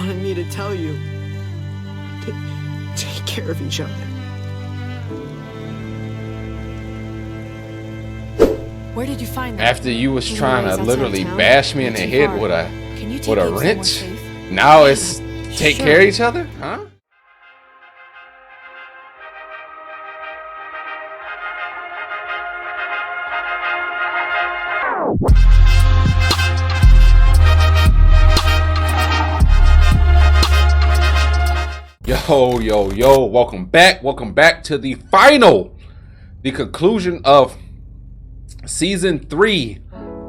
wanted me to tell you to take care of each other. Where did you find them? After you was trying to Anyways, literally outside town? bash me in the Too head far. with Can you take a Abe somewhere wrench, safe? now it's take Sure. care of each other, huh? Yo, welcome back to the conclusion of season 3,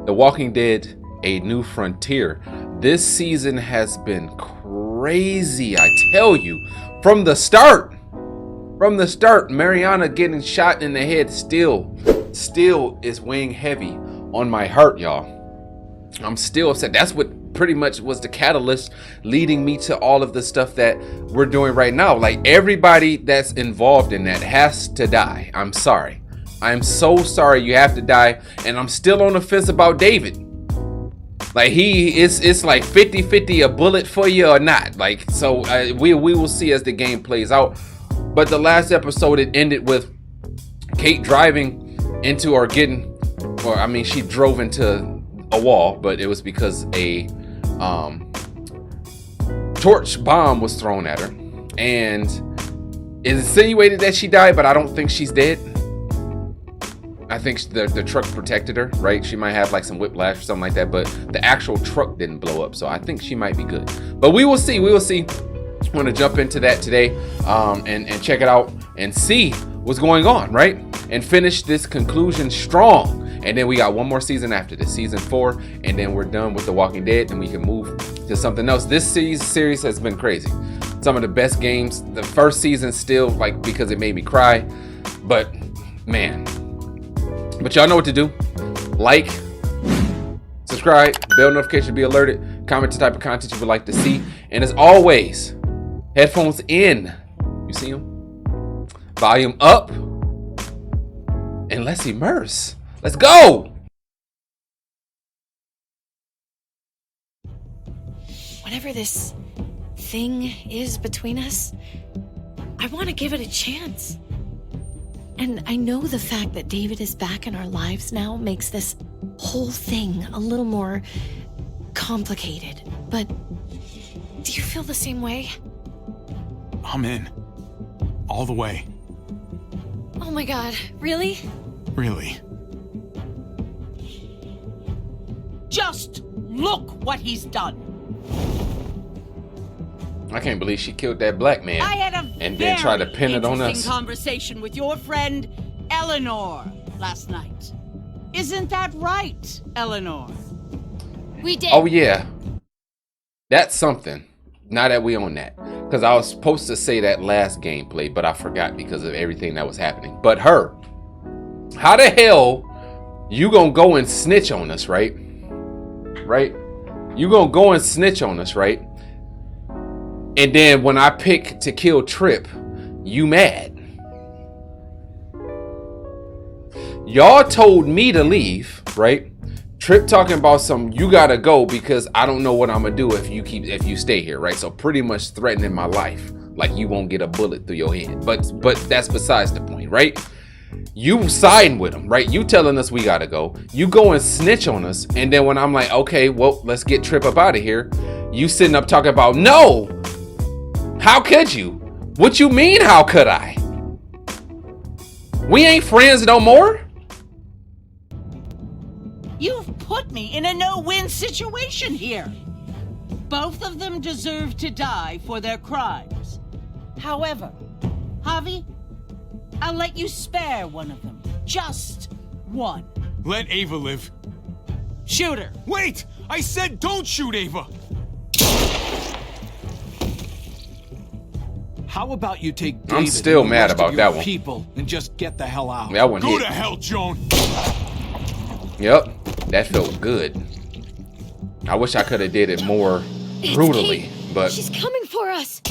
The Walking Dead, A New Frontier. This season has been crazy, I tell you. From the start, Mariana getting shot in the head still is weighing heavy on my heart, y'all. I'm still upset. That's what pretty much was the catalyst leading me to all of the stuff that we're doing right now. Like, everybody that's involved in that has to die. I'm sorry. I'm so sorry you have to die. And I'm still on the fence about David. Like, it's like 50-50 a bullet for you or not. Like, so we will see as the game plays out. But the last episode, it ended with Kate driving into she drove into a wall, but it was because a torch bomb was thrown at her, and it insinuated that she died, but I don't think she's dead. I think the truck protected her, right? She might have like some whiplash or something like that, but the actual truck didn't blow up, so I think she might be good. But we will see. I'm going to jump into that today and check it out and see what's going on, right? And finish this conclusion strong. And then we got one more season after this, season 4, and then we're done with The Walking Dead and we can move to something else. This series has been crazy. Some of the best games. The first season still, like, because it made me cry. But man, but y'all know what to do. Like, subscribe, bell notification to be alerted, comment the type of content you would like to see. And as always, headphones in. You see them? Volume up. And let's immerse. Let's go! Whatever this thing is between us, I want to give it a chance. And I know the fact that David is back in our lives now makes this whole thing a little more complicated. But do you feel the same way? I'm in. All the way. Oh my God, really? Really. Just look what he's done. I can't believe she killed that black man I had a and then tried to pin it on us. interesting conversation with your friend Eleanor last night. Isn't that right, Eleanor? We did. Oh yeah, that's something. Now that we on that, because I was supposed to say that last gameplay, but I forgot because of everything that was happening. But her, how the hell you gonna go and snitch on us, right? Right? You gonna go and snitch on us, right? And then when I pick to kill Trip, you mad. Y'all told me to leave, right? Trip talking about you gotta go because I don't know what I'm gonna do if you stay here, right? So pretty much threatening my life, like you won't get a bullet through your head. But that's besides the point, right? You siding with him, right? You telling us we gotta go. You go and snitch on us, and then when I'm like, okay, well, let's get Trip up out of here, you sitting up talking about, no, how could you? What you mean, how could I? We ain't friends no more. You've put me in a no-win situation here. Both of them deserve to die for their crimes. However, Javi, I'll let you spare one of them. Just one. Let Ava live. Shoot her. Wait! I said don't shoot Ava! How about you take David I'm still and the mad rest about of that your one. people and just get the hell out? That one Go hit. to hell, Joan! Yep, that felt good. I wish I could have did it more brutally, Kate. but She's coming for us.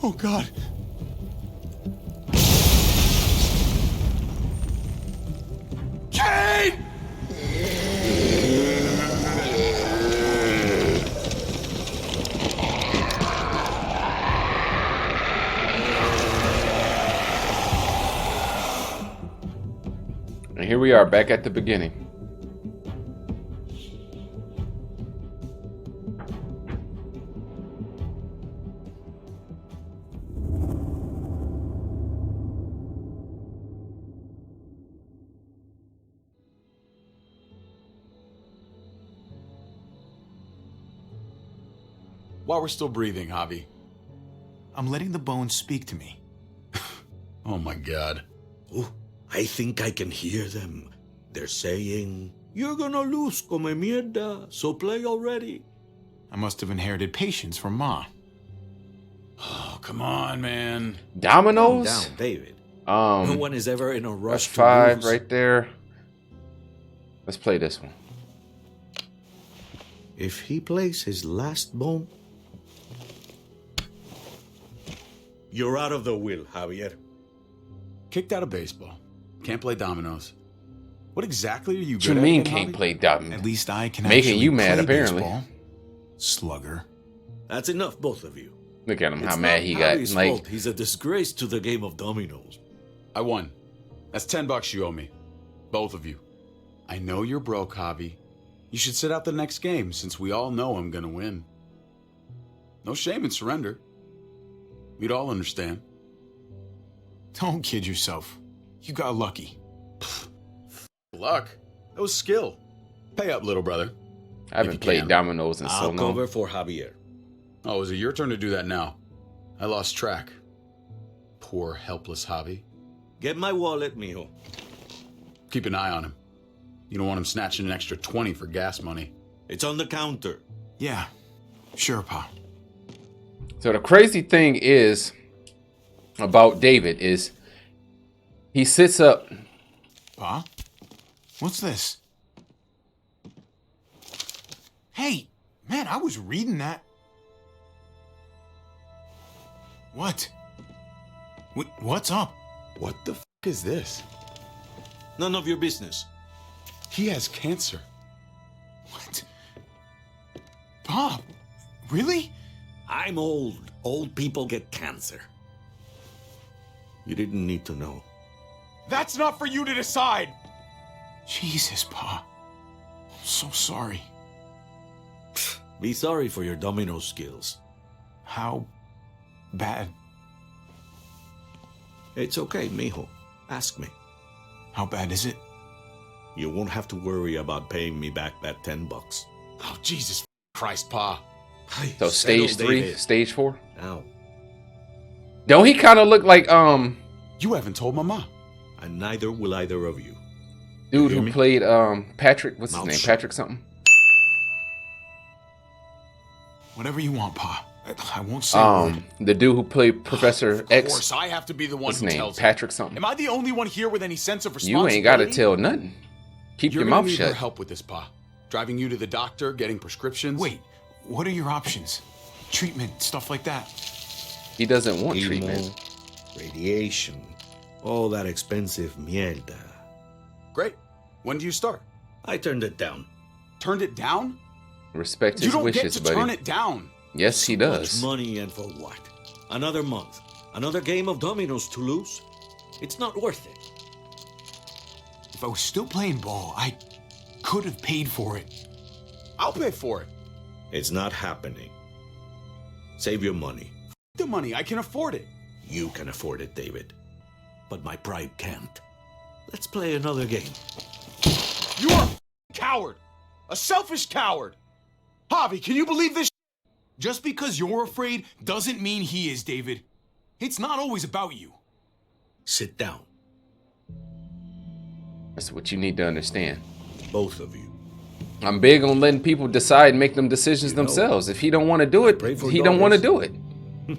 Oh God. And here we are back at the beginning. While we're still breathing, Javi. I'm letting the bones speak to me. Oh my God. Oh, I think I can hear them. They're saying, "You're gonna lose, come mierda, so play already." I must have inherited patience from Ma. Oh, come on, man. Calm Dominoes? down, David. No one is ever in a That's rush to 5 lose. right there. Let's play this one. If he plays his last bone, you're out of the will, Javier. Kicked out of baseball. Can't play dominoes. What exactly are you What you good mean at? can't Javi? play dominoes? At least I can Making actually you mad, play apparently. baseball. Slugger. That's enough, both of you. Look at him, how It's mad not he got. Javi's Like, fault. He's a disgrace to the game of dominoes. I won. That's $10 you owe me. Both of you. I know you're broke, Javi. You should sit out the next game since we all know I'm gonna win. No shame in surrender. We'd all understand. Don't kid yourself. You got lucky. Luck. That was skill. Pay up, little brother. I haven't you played can. dominoes in so I'll long. cover for Javier. Oh, is it your turn to do that now? I lost track. Poor, helpless Javi. Get my wallet, mijo. Keep an eye on him. You don't want him snatching an extra 20 for gas money. It's on the counter. Yeah. Sure, Pa. So the crazy thing is about David is he sits up. Pa? What's this? Hey, man, I was reading that. What? What's up? What the f is this? None of your business. He has cancer. What? Pa? Really? I'm old. Old people get cancer. You didn't need to know. That's not for you to decide. Jesus, Pa. I'm so sorry. Be sorry for your domino skills. How bad? It's okay, mijo. Ask me. How bad is it? You won't have to worry about paying me back that $10. Oh, Jesus Christ, Pa. So stage Settle, 3, David. stage 4. Now, Don't he kind of look like You haven't told Mama. and neither will either of you. dude hear who me? played Patrick? What's his Mouth name? shut. Patrick something. Whatever you want, Pa. I won't say a word. The dude who played Professor Of X. course, I have to be the one What's his who name? tells him. Patrick something. Am I the only one here with any sense of You responsibility? ain't got to tell nothing. Keep You're your gonna mouth need her shut. help with this, Pa. Driving you to the doctor, getting prescriptions. Wait, what are your options? Treatment, stuff like that. He doesn't want Chemo, treatment. radiation, all that expensive mierda. Great. When do you start? I turned it down. Turned it down? Respect You his don't wishes, get to buddy. turn it down. Yes, he Much does. money, and for what? Another month. Another game of dominoes to lose? It's not worth it. If I was still playing ball, I could have paid for it. I'll pay for it. It's not happening. Save your money. The money, I can afford it. You can afford it, David. But my pride can't. Let's play another game. You are a coward. A selfish coward. Javi, can you believe this? Just because you're afraid doesn't mean he is, David. It's not always about you. Sit down, That's what you need to understand. both of you. I'm big on letting people decide and make them decisions You know, themselves. If he don't want to do it, pray for he don't want to daughters. do it.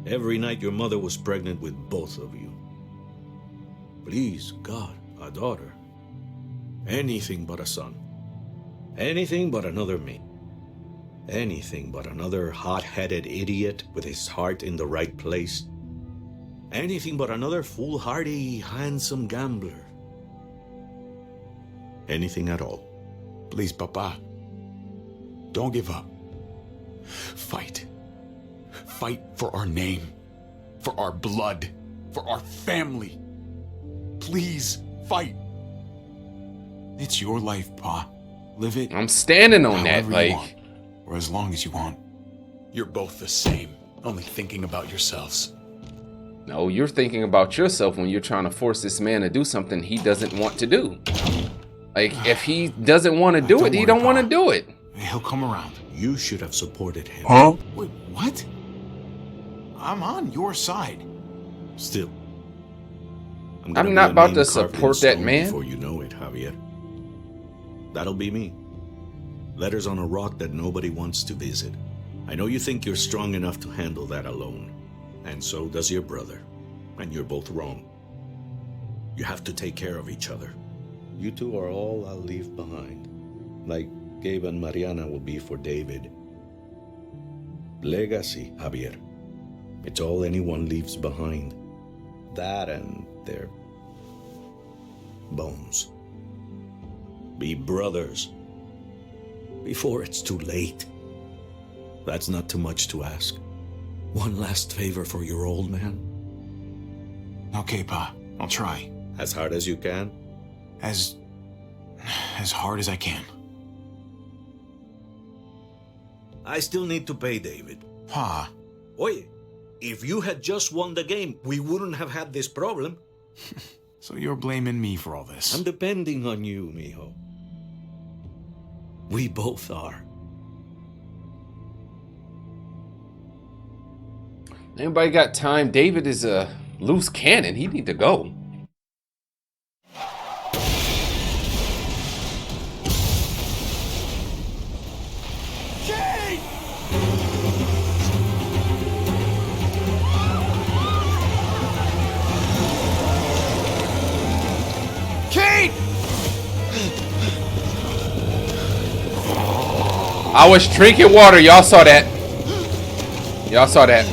Every night your mother was pregnant with both of you. Please, God, a daughter. Anything but a son. Anything but another me. Anything but another hot-headed idiot with his heart in the right place. Anything but another foolhardy, handsome gambler. Anything at all. Please, Papa. Don't give up. Fight. Fight for our name. For our blood. For our family. Please, fight. It's your life, Pa. Live it. I'm standing on that, however you like. want, or as long as you want. You're both the same, only thinking about yourselves. No, you're thinking about yourself when you're trying to force this man to do something he doesn't want to do. Like, if he doesn't want to do it, he don't want to do it. He'll come around. You should have supported him. Huh? Wait, what? I'm on your side. Still, I'm gonna not be a about name to carved in support that stone man. Before you know it, Javier. That'll be me. Letters on a rock that nobody wants to visit. I know you think you're strong enough to handle that alone. And so does your brother. And you're both wrong. You have to take care of each other. You two are all I'll leave behind. Like Gabe and Mariana will be for David. Legacy, Javier. It's all anyone leaves behind. That and their bones. Be brothers before it's too late. That's not too much to ask. One last favor for your old man. Okay, Pa. I'll try. As hard as you can. As hard as I can. I still need to pay David. Pa. Oye, if you had just won the game, we wouldn't have had this problem. So you're blaming me for all this? I'm depending on you, mijo. We both are. Anybody got time? David is a loose cannon. He need to go. Kate! Kate! I was drinking water. Y'all saw that. Y'all saw that.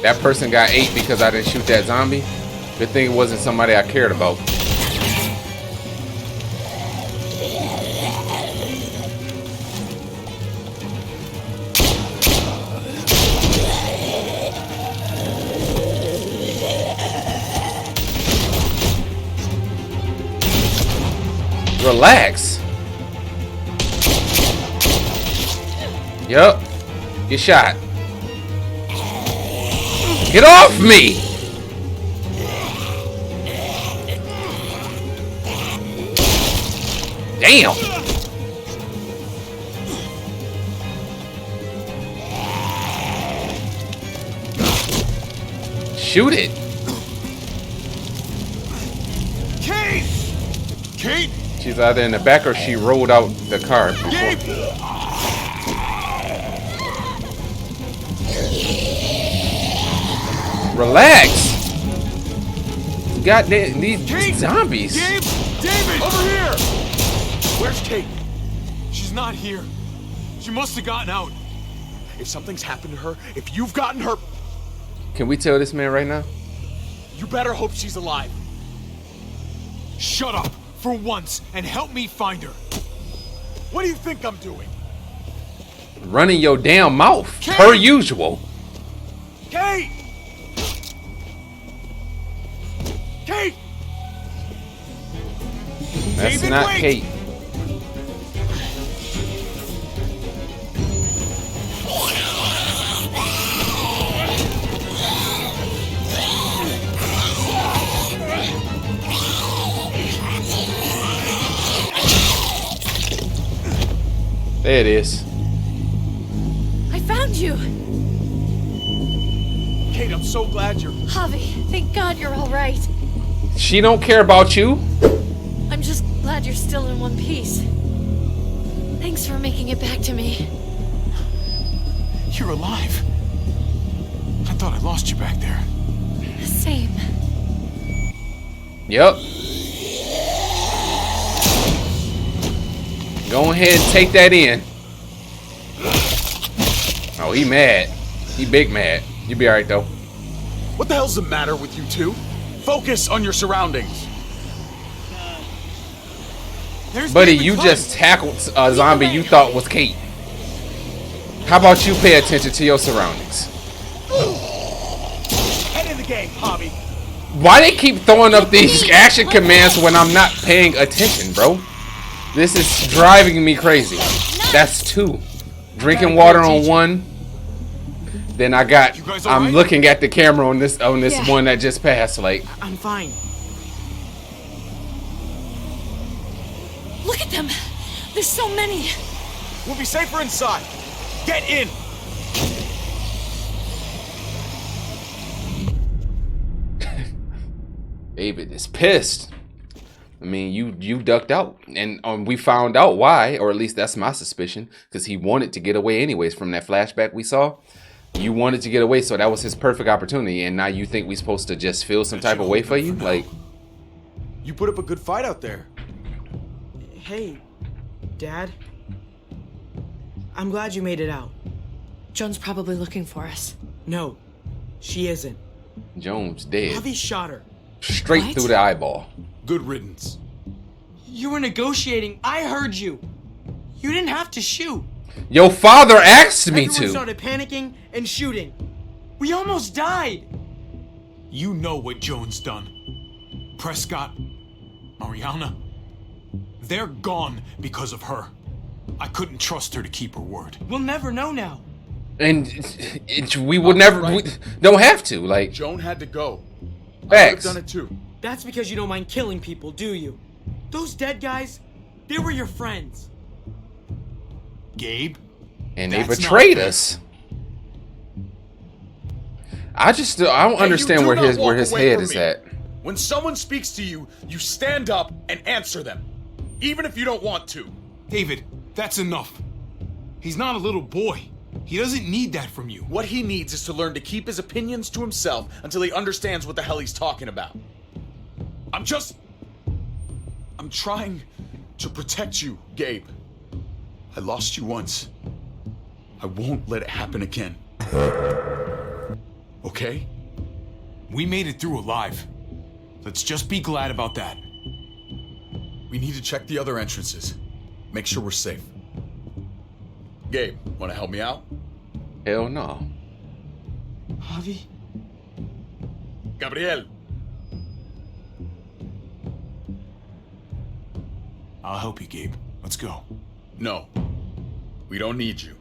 That person got ate because I didn't shoot that zombie. Good thing it wasn't somebody I cared about. Relax. Yup. Get shot. Get off me! Damn! Shoot it! Kate! Kate! She's either in the back or she rolled out the car before. Gabe! Relax! Goddamn, these Kate! zombies. Gabe! David! Over here! Where's Kate? She's not here. She must have gotten out. If something's happened to her, if you've gotten her, Can we tell this man right now? you better hope she's alive. Shut up for once and help me find her. What do you think I'm doing? Running your damn mouth, Kate! per usual. Kate! Kate! That's David, not wait! Kate. There it is. I found you! Kate, I'm so glad you're... Javi, thank God you're all right. She don't care about you. I'm just glad you're still in one piece. Thanks for making it back to me. You're alive. I thought I lost you back there. Same. Yep. Go ahead and take that in. Oh, he mad. He big mad. You be alright though. What the hell's the matter with you two? Focus on your surroundings. There's Buddy, David you Klein. just tackled a zombie you thought was Kate. How about you pay attention to your surroundings? Head in the game, Hobby. Why they keep throwing up these action commands when I'm not paying attention, bro? This is driving me crazy. That's 2. Drinking water on 1. Then I got. I'm looking at the camera on this one that just passed. Like, I'm fine. Look at them. There's so many. We'll be safer inside. Get in. David is pissed. I mean, you ducked out, and we found out why, or at least that's my suspicion, because he wanted to get away anyways from that flashback we saw. You wanted to get away, so that was his perfect opportunity, and now you think we're supposed to just feel some type of way for you? Like, you put up a good fight out there. Hey, Dad. I'm glad you made it out. Joan's probably looking for us. No, she isn't. Jones dead. Javi shot her. Straight What? through the eyeball. Good riddance. You were negotiating. I heard you. You didn't have to shoot. Your father asked me Everyone to. started panicking and shooting. We almost died. You know what Joan's done. Prescott, Mariana, they're gone because of her. I couldn't trust her to keep her word. We'll never know now. And we would never. We don't have to. Like, Joan had to go. I would facts. have done it too. That's because you don't mind killing people, do you? Those dead guys, they were your friends. Gabe? And they That's betrayed not fair. us. I don't And understand you where do not his walk away head from is me. at. When someone speaks to you, you stand up and answer them, even if you don't want to. David, that's enough. He's not a little boy. He doesn't need that from you. What he needs is to learn to keep his opinions to himself until he understands what the hell he's talking about. I'm trying to protect you, Gabe. I lost you once. I won't let it happen again. Okay? We made it through alive. Let's just be glad about that. We need to check the other entrances. Make sure we're safe. Gabe, wanna help me out? Hell no. Javi? Gabriel. I'll help you, Gabe. Let's go. No. We don't need you.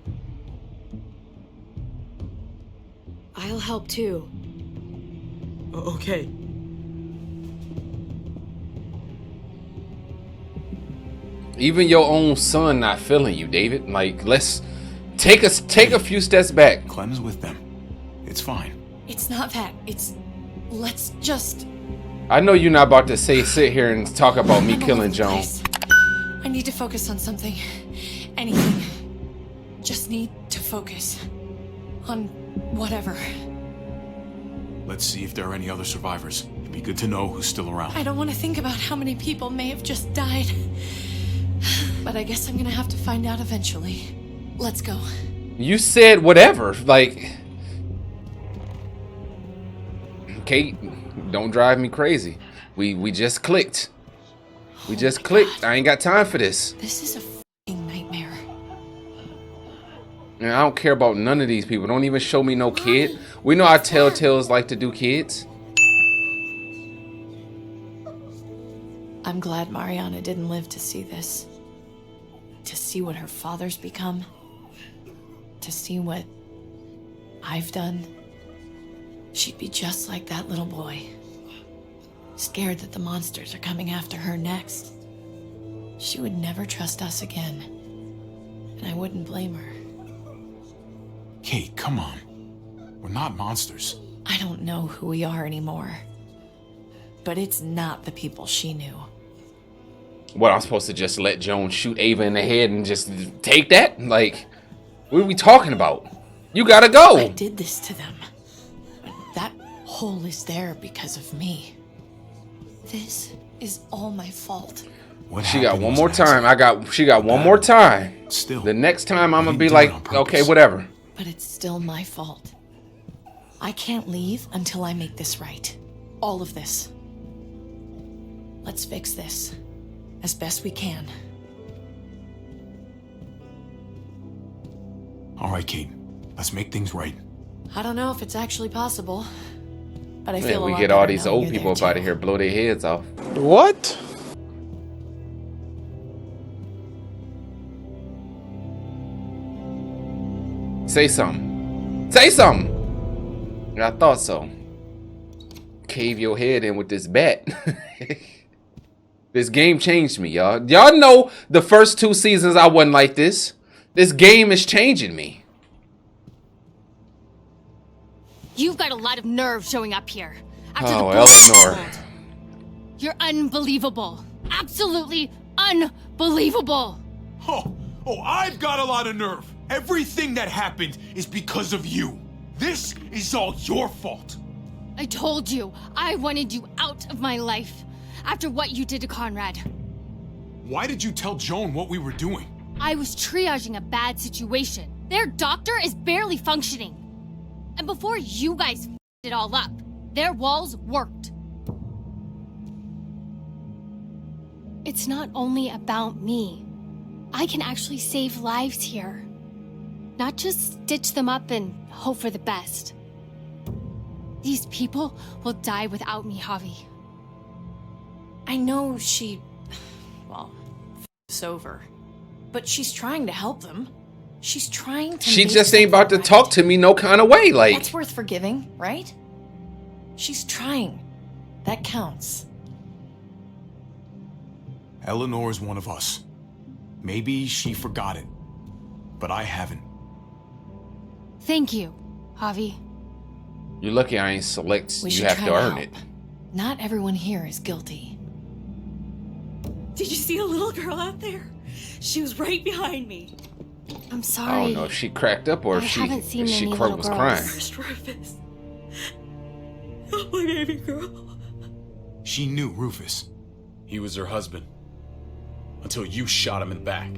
I'll help too. Okay. Even your own son not feeling you, David. Like, let's take a few steps back. Clem's with them. It's fine. It's not that. Let's just. I know you're not about to sit here and talk about me I'm all killing over the Joan. place. I need to focus on something. Anything. Just need to focus. On whatever. Let's see if there are any other survivors. It'd be good to know who's still around. I don't want to think about how many people may have just died. But I guess I'm gonna have to find out eventually. Let's go. You said whatever. Like, Kate, don't drive me crazy. We just clicked. We just clicked. I ain't got time for this. This is a f***ing nightmare. And I don't care about none of these people. Don't even show me no kid. We know how Telltales like to do kids. I'm glad Mariana didn't live to see this. To see what her father's become. To see what I've done. She'd be just like that little boy. Scared that the monsters are coming after her next. She would never trust us again. And I wouldn't blame her. Kate, come on. We're not monsters. I don't know who we are anymore. But it's not the people she knew. What, I'm supposed to just let Joan shoot Ava in the head and just take that? Like, what are we talking about? You gotta I go. did this to them. But that hole is there because of me. This is all my fault. What She got happened one was more an time. accident. She got one more time. Still. The next time I'm gonna You be did it like, on purpose. okay, whatever. But it's still my fault. I can't leave until I make this right. All of this. Let's fix this. As best we can. All right, Kate. Let's make things right. I don't know if it's actually possible. but I Man, feel a we lot get all better these knowing old you're people there, up out of too. here, blow their heads off. What? Say something. Say something. I thought so. Cave your head in with this bat. This game changed me, y'all. Y'all know the first 2 seasons I wasn't like this. This game is changing me. You've got a lot of nerve showing up here. After Oh, the bullshit Eleanor. you pulled. You're unbelievable. Absolutely unbelievable. Oh, I've got a lot of nerve. Everything that happened is because of you. This is all your fault. I told you, I wanted you out of my life after what you did to Conrad. Why did you tell Joan what we were doing? I was triaging a bad situation. Their doctor is barely functioning. And before you guys f***ed it all up, their walls worked. It's not only about me. I can actually save lives here. Not just stitch them up and hope for the best. These people will die without me, Javi. I know she, well, it's over, but she's trying to help them. She's trying to. She make just ain't about to something talk right. to me no kind of way. Like, That's worth forgiving, right? She's trying. That counts. Eleanor's one of us. Maybe she forgot it, but I haven't. Thank you, Javi. you're lucky I ain't select. We You should have try to earn help. it. Not everyone here is guilty. Did you see a little girl out there? She was right behind me. I'm I sorry. don't know if she cracked up or I if she, haven't seen if she any was little crying. girls. First Rufus. Oh, my baby girl. She knew Rufus. He was her husband. Until you shot him in the back.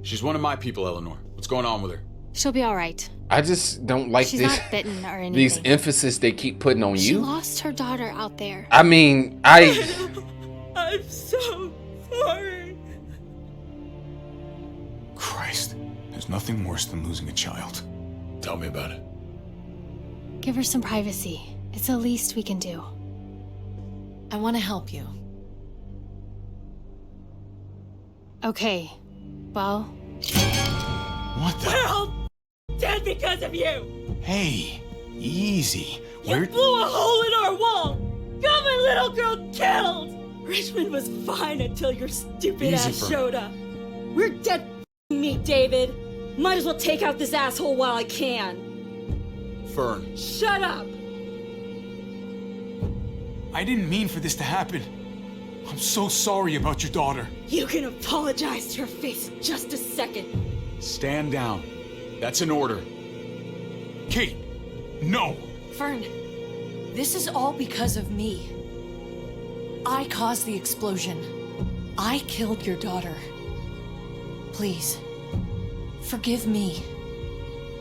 She's one of my people, Eleanor. What's going on with her? She'll be all right. I just don't like She's this. not bitten or anything. These emphasis they keep putting on She you. lost her daughter out there. I mean, I'm so sorry. Christ, there's nothing worse than losing a child. Tell me about it. Give her some privacy. It's the least we can do. I want to help you. Okay. Well, What the? We're all dead because of you. Hey, easy. You blew a hole in our wall. Got my little girl killed. Richmond was fine until your stupid Easy, ass Fern. showed up. We're dead meat, David. Might as well take out this asshole while I can. Fern. Shut up. I didn't mean for this to happen. I'm so sorry about your daughter. You can apologize to her face in just a second. Stand down. That's an order. Kate, no. Fern, this is all because of me. I caused the explosion. I killed your daughter. Please, forgive me.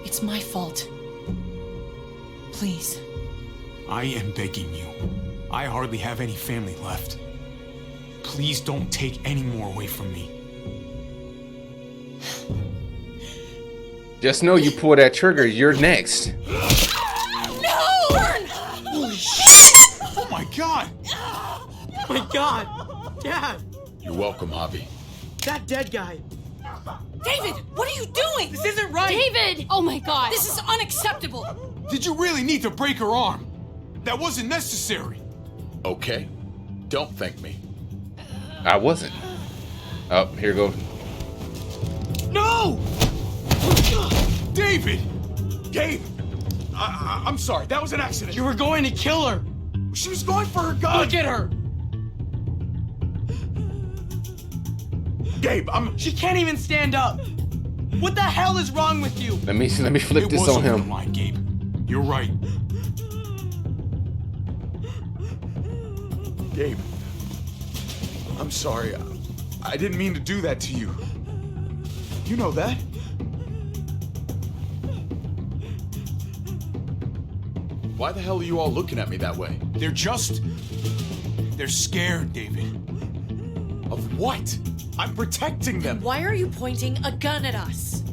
It's my fault. Please. I am begging you. I hardly have any family left. Please don't take any more away from me. just know you pull that trigger, you're next. Holy shit! Oh my god! My God! Dad! You're welcome, Javi. That dead guy! David, what are you doing? This isn't right! David! Oh my god! This is unacceptable! Did you really need to break her arm? That wasn't necessary. Okay. Don't thank me. I wasn't. Oh, here goes. No! David! Gabe! I'm sorry, that was an accident. You were going to kill her! She was going for her gun! Look at her! Gabe, She can't even stand up! What the hell is wrong with you? Let me flip It this was on over the him. line, Gabe. You're right. Gabe, I'm sorry. I didn't mean to do that to you. You know that. Why the hell are you all looking at me that way? They're scared, David. Of what? I'm protecting them. Why are you pointing a gun at us?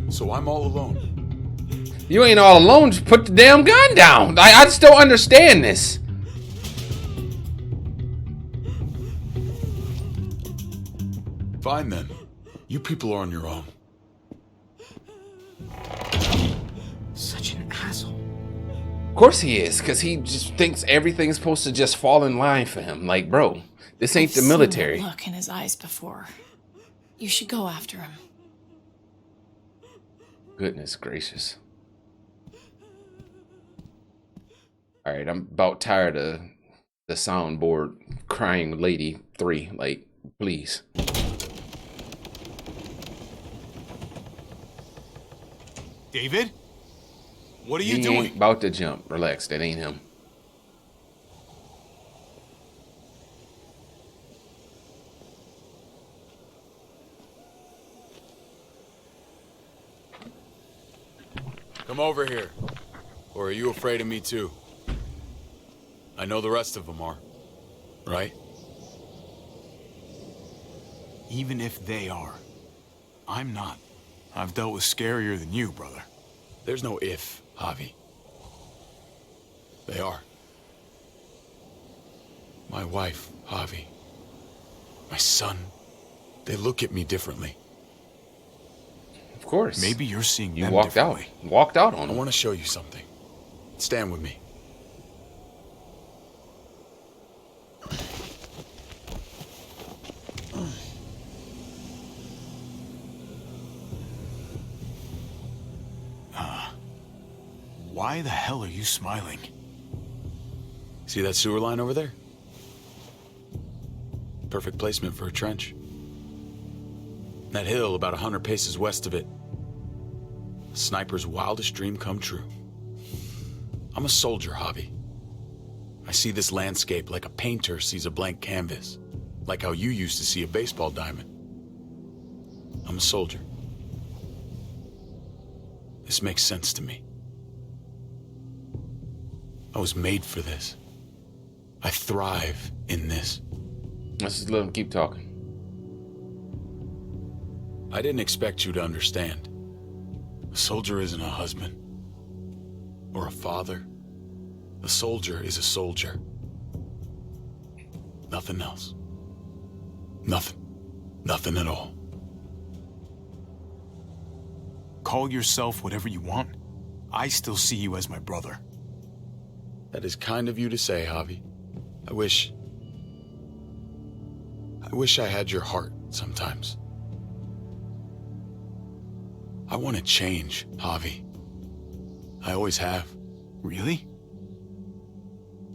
So I'm all alone. You ain't all alone. Just put the damn gun down. I just don't understand this. Fine then. You people are on your own. Such an asshole. Of course he is, because he just thinks everything's supposed to just fall in line for him. Like, bro, this ain't the I've military. seen that look in his eyes before. You should go after him. Goodness gracious. All right, I'm about tired of the soundboard crying lady 3. Like, please. David? What are you He doing? ain't about to jump. Relax, that ain't him. Come over here. Or are you afraid of me too? I know the rest of them are. Right? Even if they are, I'm not. I've dealt with scarier than you, brother. There's no if, Javi. They are. My wife, Javi. My son. They look at me differently. Of course. Maybe you're seeing you them walked out. differently. Walked out on I him. want to show you something. Stand with me. Why the hell are you smiling? See that sewer line over there? Perfect placement for a trench. That hill about 100 paces west of it. A sniper's wildest dream come true. I'm a soldier, Javi. I see this landscape like a painter sees a blank canvas. Like how you used to see a baseball diamond. I'm a soldier. This makes sense to me. I was made for this. I thrive in this. Let's just let him keep talking. I didn't expect you to understand. A soldier isn't a husband or a father. A soldier is a soldier. Nothing else. Nothing. Nothing at all. Call yourself whatever you want. I still see you as my brother. That is kind of you to say, Javi. I wish I had your heart sometimes. I want to change, Javi. I always have. Really?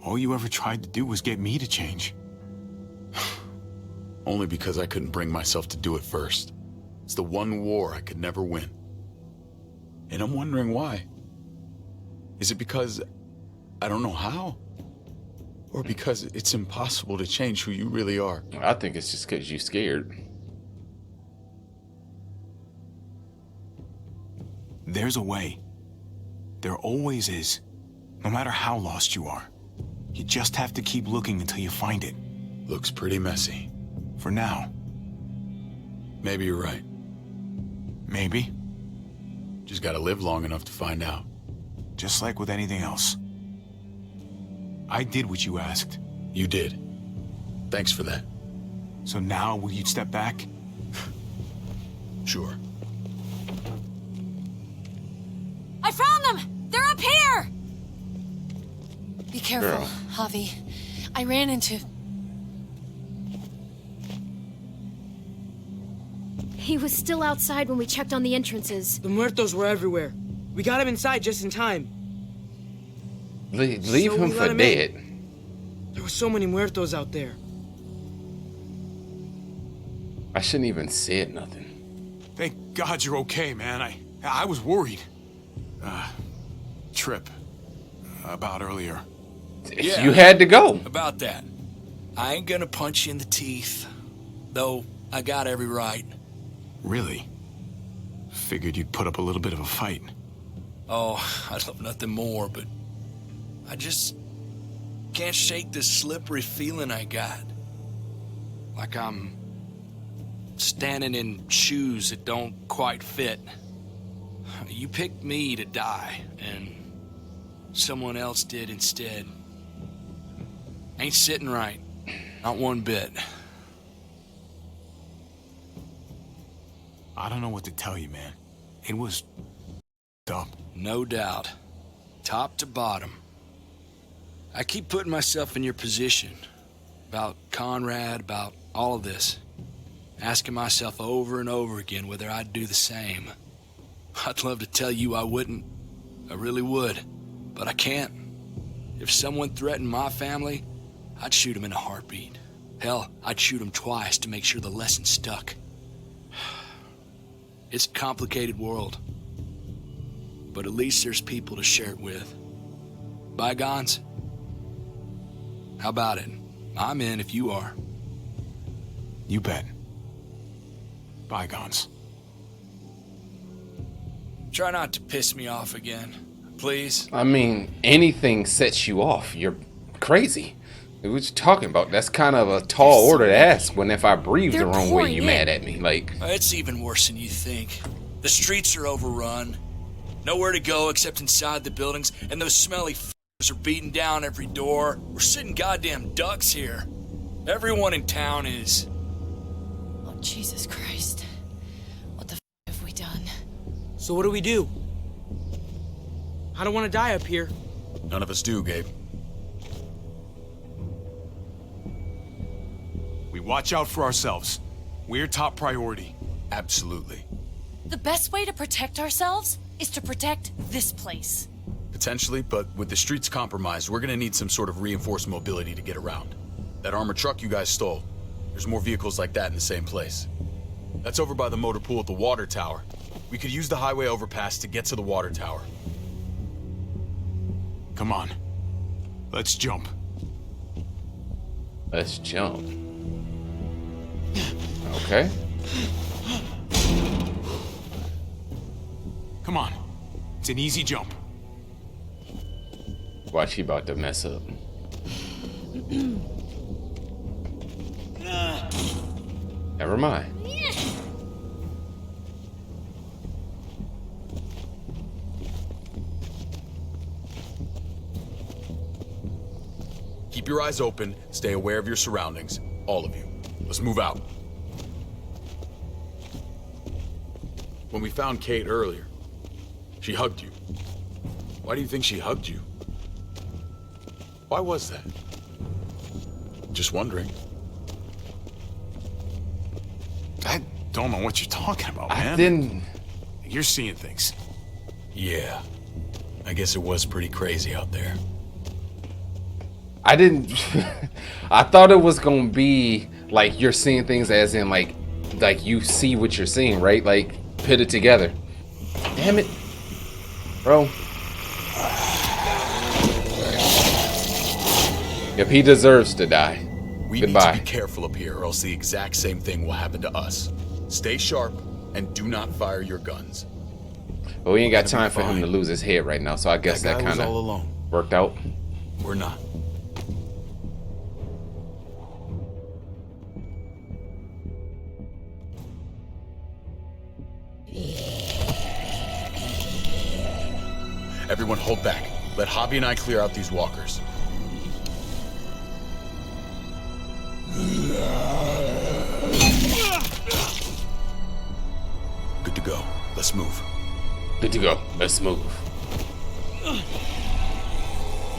All you ever tried to do was get me to change. Only because I couldn't bring myself to do it first. It's the one war I could never win. And I'm wondering why. Is it because I don't know how? Or because it's impossible to change who you really are? I think it's just because you're scared. There's a way. There always is. No matter how lost you are. You just have to keep looking until you find it. Looks pretty messy. For now. Maybe you're right. Maybe. Just gotta live long enough to find out. Just like with anything else. I did what you asked. You did. Thanks for that. So now will you step back? Sure. I found them! They're up here! Be careful, Girl. Javi. I ran into... He was still outside when we checked on the entrances. The muertos were everywhere. We got him inside just in time. Leave So him we for let him dead. There were so many muertos out there. I shouldn't even said nothing. Thank God you're okay, man. I was worried. Trip. About earlier. Yeah. You had to go. About that. I ain't gonna punch you in the teeth. Though I got every right. Really? Figured you'd put up a little bit of a fight. Oh, I'd love nothing more, but I just can't shake this slippery feeling I got. Like I'm standing in shoes that don't quite fit. You picked me to die, and someone else did instead. Ain't sitting right. Not one bit. I don't know what to tell you, man. It was up. No doubt. Top to bottom. I keep putting myself in your position. About Conrad, about all of this. Asking myself over and over again whether I'd do the same. I'd love to tell you I wouldn't. I really would. But I can't. If someone threatened my family, I'd shoot him in a heartbeat. Hell, I'd shoot him twice to make sure the lesson stuck. It's a complicated world. But at least there's people to share it with. Bygones? How about it? I'm in if you are. You bet. Bygones. Try not to piss me off again, please. I mean, anything sets you off. You're crazy. What you talking about? That's kind of a tall order to ask when if I breathe the wrong way, you mad at me. Like, it's even worse than you think. The streets are overrun. Nowhere to go except inside the buildings, and those smelly f***ers are beating down every door. We're sitting goddamn ducks here. Everyone in town is. Oh, Jesus Christ. What the f have we done? So what do we do? I don't want to die up here. None of us do, Gabe. We watch out for ourselves. We're top priority. Absolutely. The best way to protect ourselves is to protect this place. Potentially, but with the streets compromised, we're gonna need some sort of reinforced mobility to get around. That armored truck you guys stole, there's more vehicles like that in the same place. That's over by the motor pool at the water tower. We could use the highway overpass to get to the water tower. Come on. Let's jump. let's jump. Okay. Come on. It's an easy jump. Watch, he about to mess up. Never mind. Keep your eyes open, stay aware of your surroundings, all of you. Let's move out. When we found Kate earlier, she hugged you. Why do you think she hugged you? Why was that? Just wondering. I don't know what you're talking about, man. I didn't... You're seeing things. Yeah. I guess it was pretty crazy out there. I didn't... I thought it was gonna be like you're seeing things as in like you see what you're seeing, right? Like put it together. Damn it, bro. If he deserves to die, We goodbye. need to be careful up here or else the exact same thing will happen to us. Stay sharp and do not fire your guns. But we ain't got time for him to lose his head right now, so I guess that kind all alone. of worked out. We're not. Everyone hold back. Let Javi and I clear out these walkers. Good to go. Let's move. Good to go. Let's move.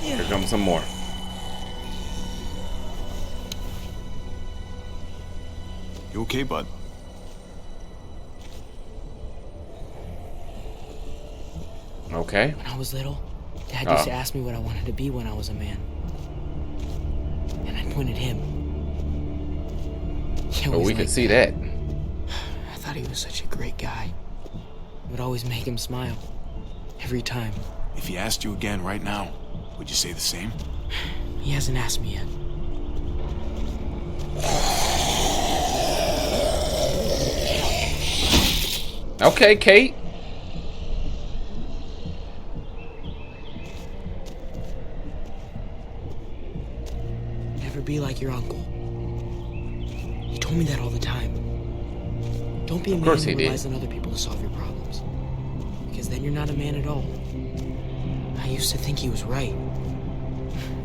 Here comes some more. You okay, bud? Okay. When I was little, Dad used to ask me what I wanted to be when I was a man. And I pointed him. Oh, we can see that. I thought he was such a great guy. It would always make him smile. Every time. If he asked you again right now, would you say the same? He hasn't asked me yet. Okay, Kate. Never be like your uncle. He told me that all the time. Don't be a man who relies on other people to solve your problems. Because then you're not a man at all. I used to think he was right.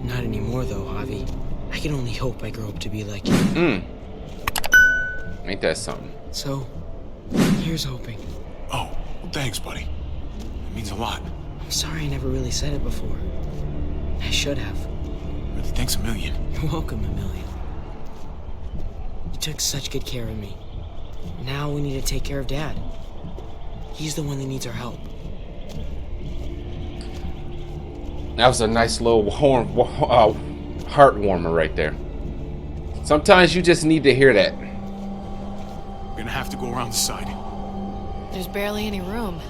Not anymore, though, Javi. I can only hope I grow up to be like you. Ain't that something? So, here's hoping. Oh, well, thanks, buddy. It means a lot. I'm sorry I never really said it before. I should have. Really, thanks a million. You're welcome, Emilian. You took such good care of me. Now we need to take care of Dad. He's the one that needs our help. That was a nice little heart warmer right there. Sometimes you just need to hear that. We're gonna have to go around the side. There's barely any room.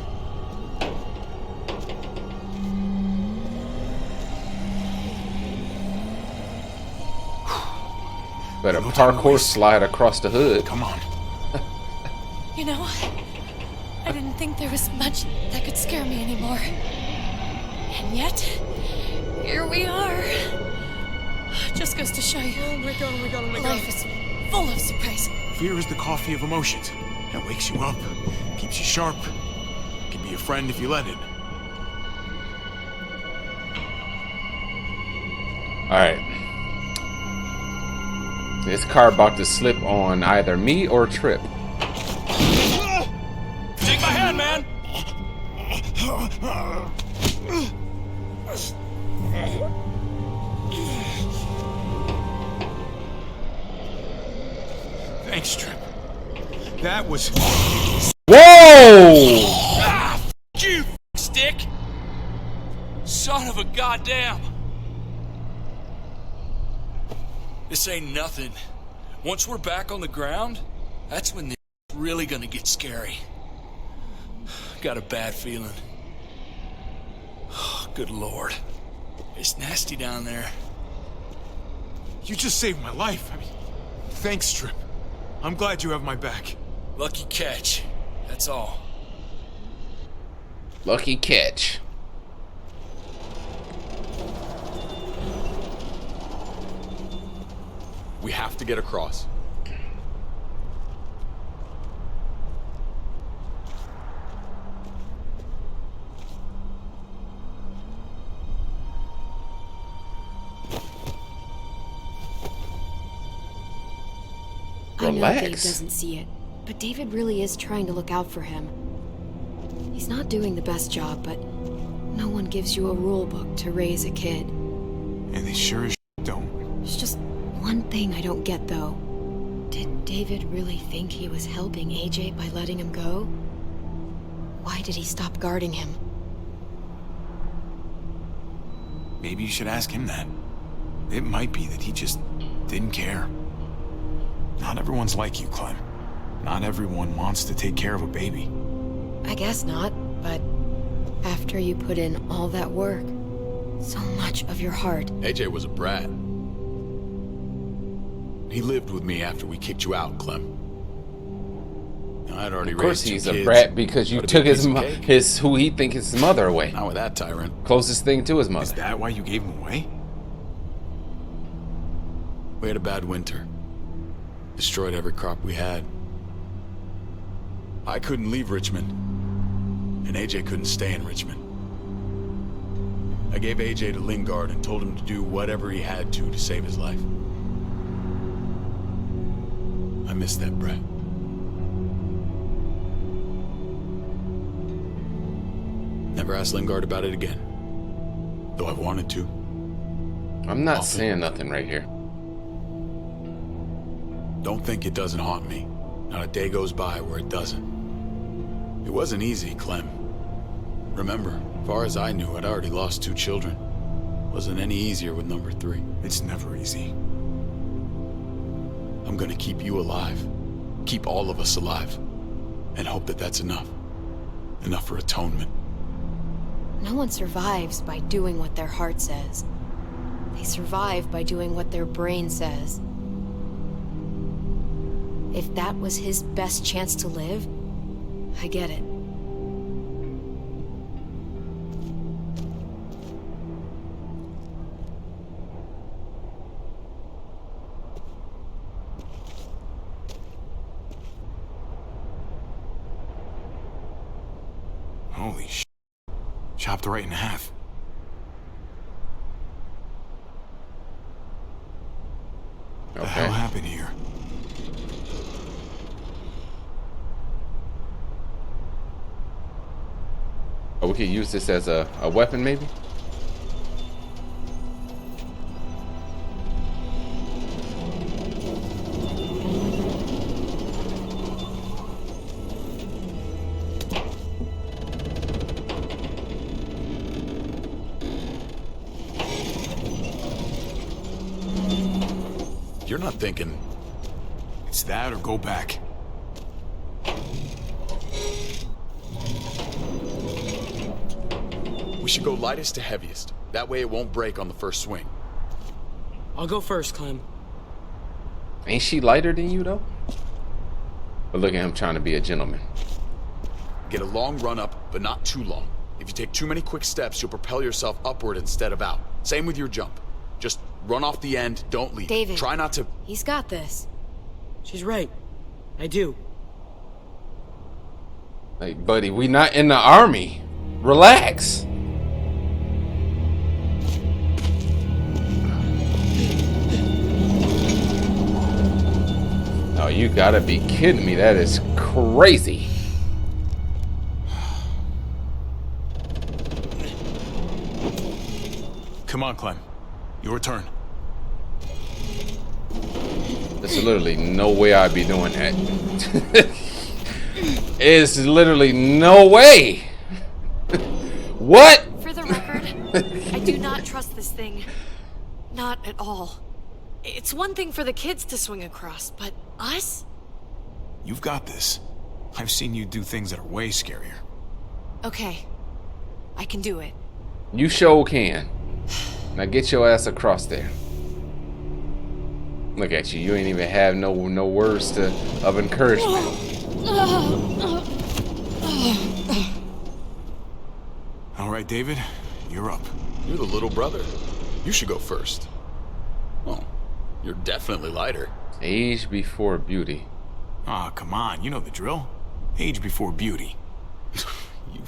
But a parkour slide across the hood. Come on. You know, I didn't think there was much that could scare me anymore. And yet, here we are. Just goes to show you. Oh my god. Life is full of surprises. Fear is the coffee of emotions. It wakes you up, keeps you sharp. Can be a friend if you let it. Alright. This car about to slip on either me or Trip. Take my hand, man! Thanks, Trip. That was... Whoa! Ah, you, stick! Son of a goddamn! This ain't nothing. Once we're back on the ground, that's when it's really gonna get scary. Got a bad feeling. Oh, good Lord. It's nasty down there. You just saved my life. I mean, thanks, Trip. I'm glad you have my back. Lucky catch. That's all. Lucky catch. We have to get across. I know Dave Relax. doesn't see it, but David really is trying to look out for him. He's not doing the best job, but no one gives you a rule book to raise a kid. And they sure as don't. There's just one thing I don't get, though. Did David really think he was helping AJ by letting him go? Why did he stop guarding him? Maybe you should ask him that. It might be that he just didn't care. Not everyone's like you, Clem. Not everyone wants to take care of a baby. I guess not, but after you put in all that work, so much of your heart. AJ was a brat. He lived with me after we kicked you out, Clem. Now, I'd already Of course raised two he's kids. a brat because you Would've took been a his piece of cake. his who he think is his mother away. Not with that tyrant. Closest thing to his Is mother. that why you gave him away? We had a bad winter. Destroyed every crop we had. I couldn't leave Richmond. And AJ couldn't stay in Richmond. I gave AJ to Lingard and told him to do whatever he had to save his life. I miss that brat. Never asked Lingard about it again. Though I've wanted to. I'm not Often. saying nothing right here. Don't think it doesn't haunt me. Not a day goes by where it doesn't. It wasn't easy, Clem. Remember, far as I knew, I'd already lost 2 children. Wasn't any easier with number 3. It's never easy. I'm gonna keep you alive. Keep all of us alive. And hope that that's enough. Enough for atonement. No one survives by doing what their heart says. They survive by doing what their brain says. If that was his best chance to live, I get it. Holy sh! Chopped right in half. What the hell happened here? Oh, we could use this as a weapon, maybe? You're not thinking. It's that or go back. We should go lightest to heaviest. That way it won't break on the first swing. I'll go first, Clem. Ain't she lighter than you, though? But look at him trying to be a gentleman. Get a long run up, but not too long. If you take too many quick steps, you'll propel yourself upward instead of out. Same with your jump. Just run off the end, don't leave. David. Try not to... He's got this. She's right. I do. Like, buddy, we not in the army. Relax. Oh, you gotta be kidding me. That is crazy. Come on, Clem. Your turn. There's literally no way I'd be doing that. It's literally no way. What? For the record, I do not trust this thing. Not at all. It's one thing for the kids to swing across, but us? You've got this. I've seen you do things that are way scarier. Okay. I can do it. You sure can. Now get your ass across there. Look at you. You ain't even have no words of encouragement. All right, David, you're up. You're the little brother. You should go first. Well, you're definitely lighter. Age before beauty. Ah, come on. You know the drill. Age before beauty. You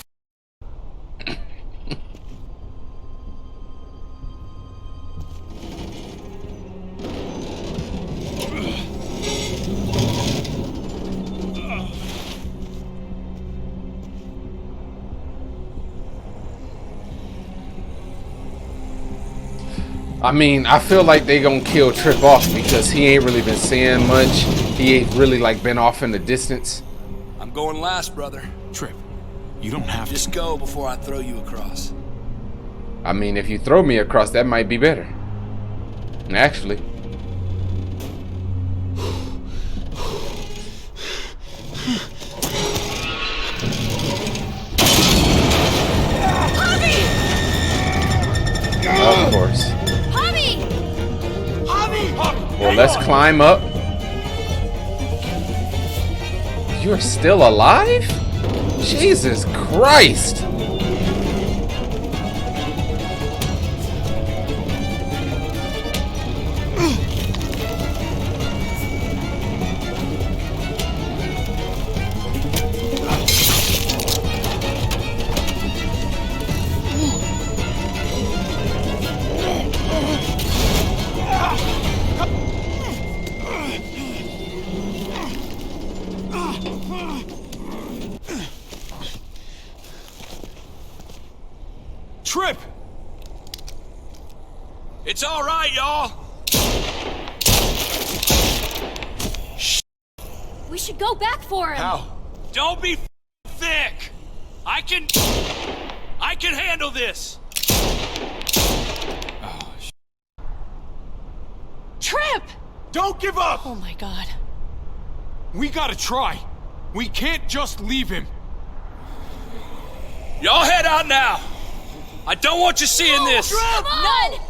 I mean, I feel like they gonna kill Trip off because he ain't really been saying much. He ain't really like been off in the distance. I'm going last, brother. Trip, you don't have Just to. go before I throw you across. I mean, if you throw me across, that might be better. Actually. Of course. Well, let's climb up. You're still alive? Jesus Christ. Trip! It's all right, y'all. We should go back for him. How? Don't be thick. I can handle this. Trip! Don't give up! Oh my god. We gotta try. We can't just leave him. Y'all head out now. I don't want you seeing this. Come on!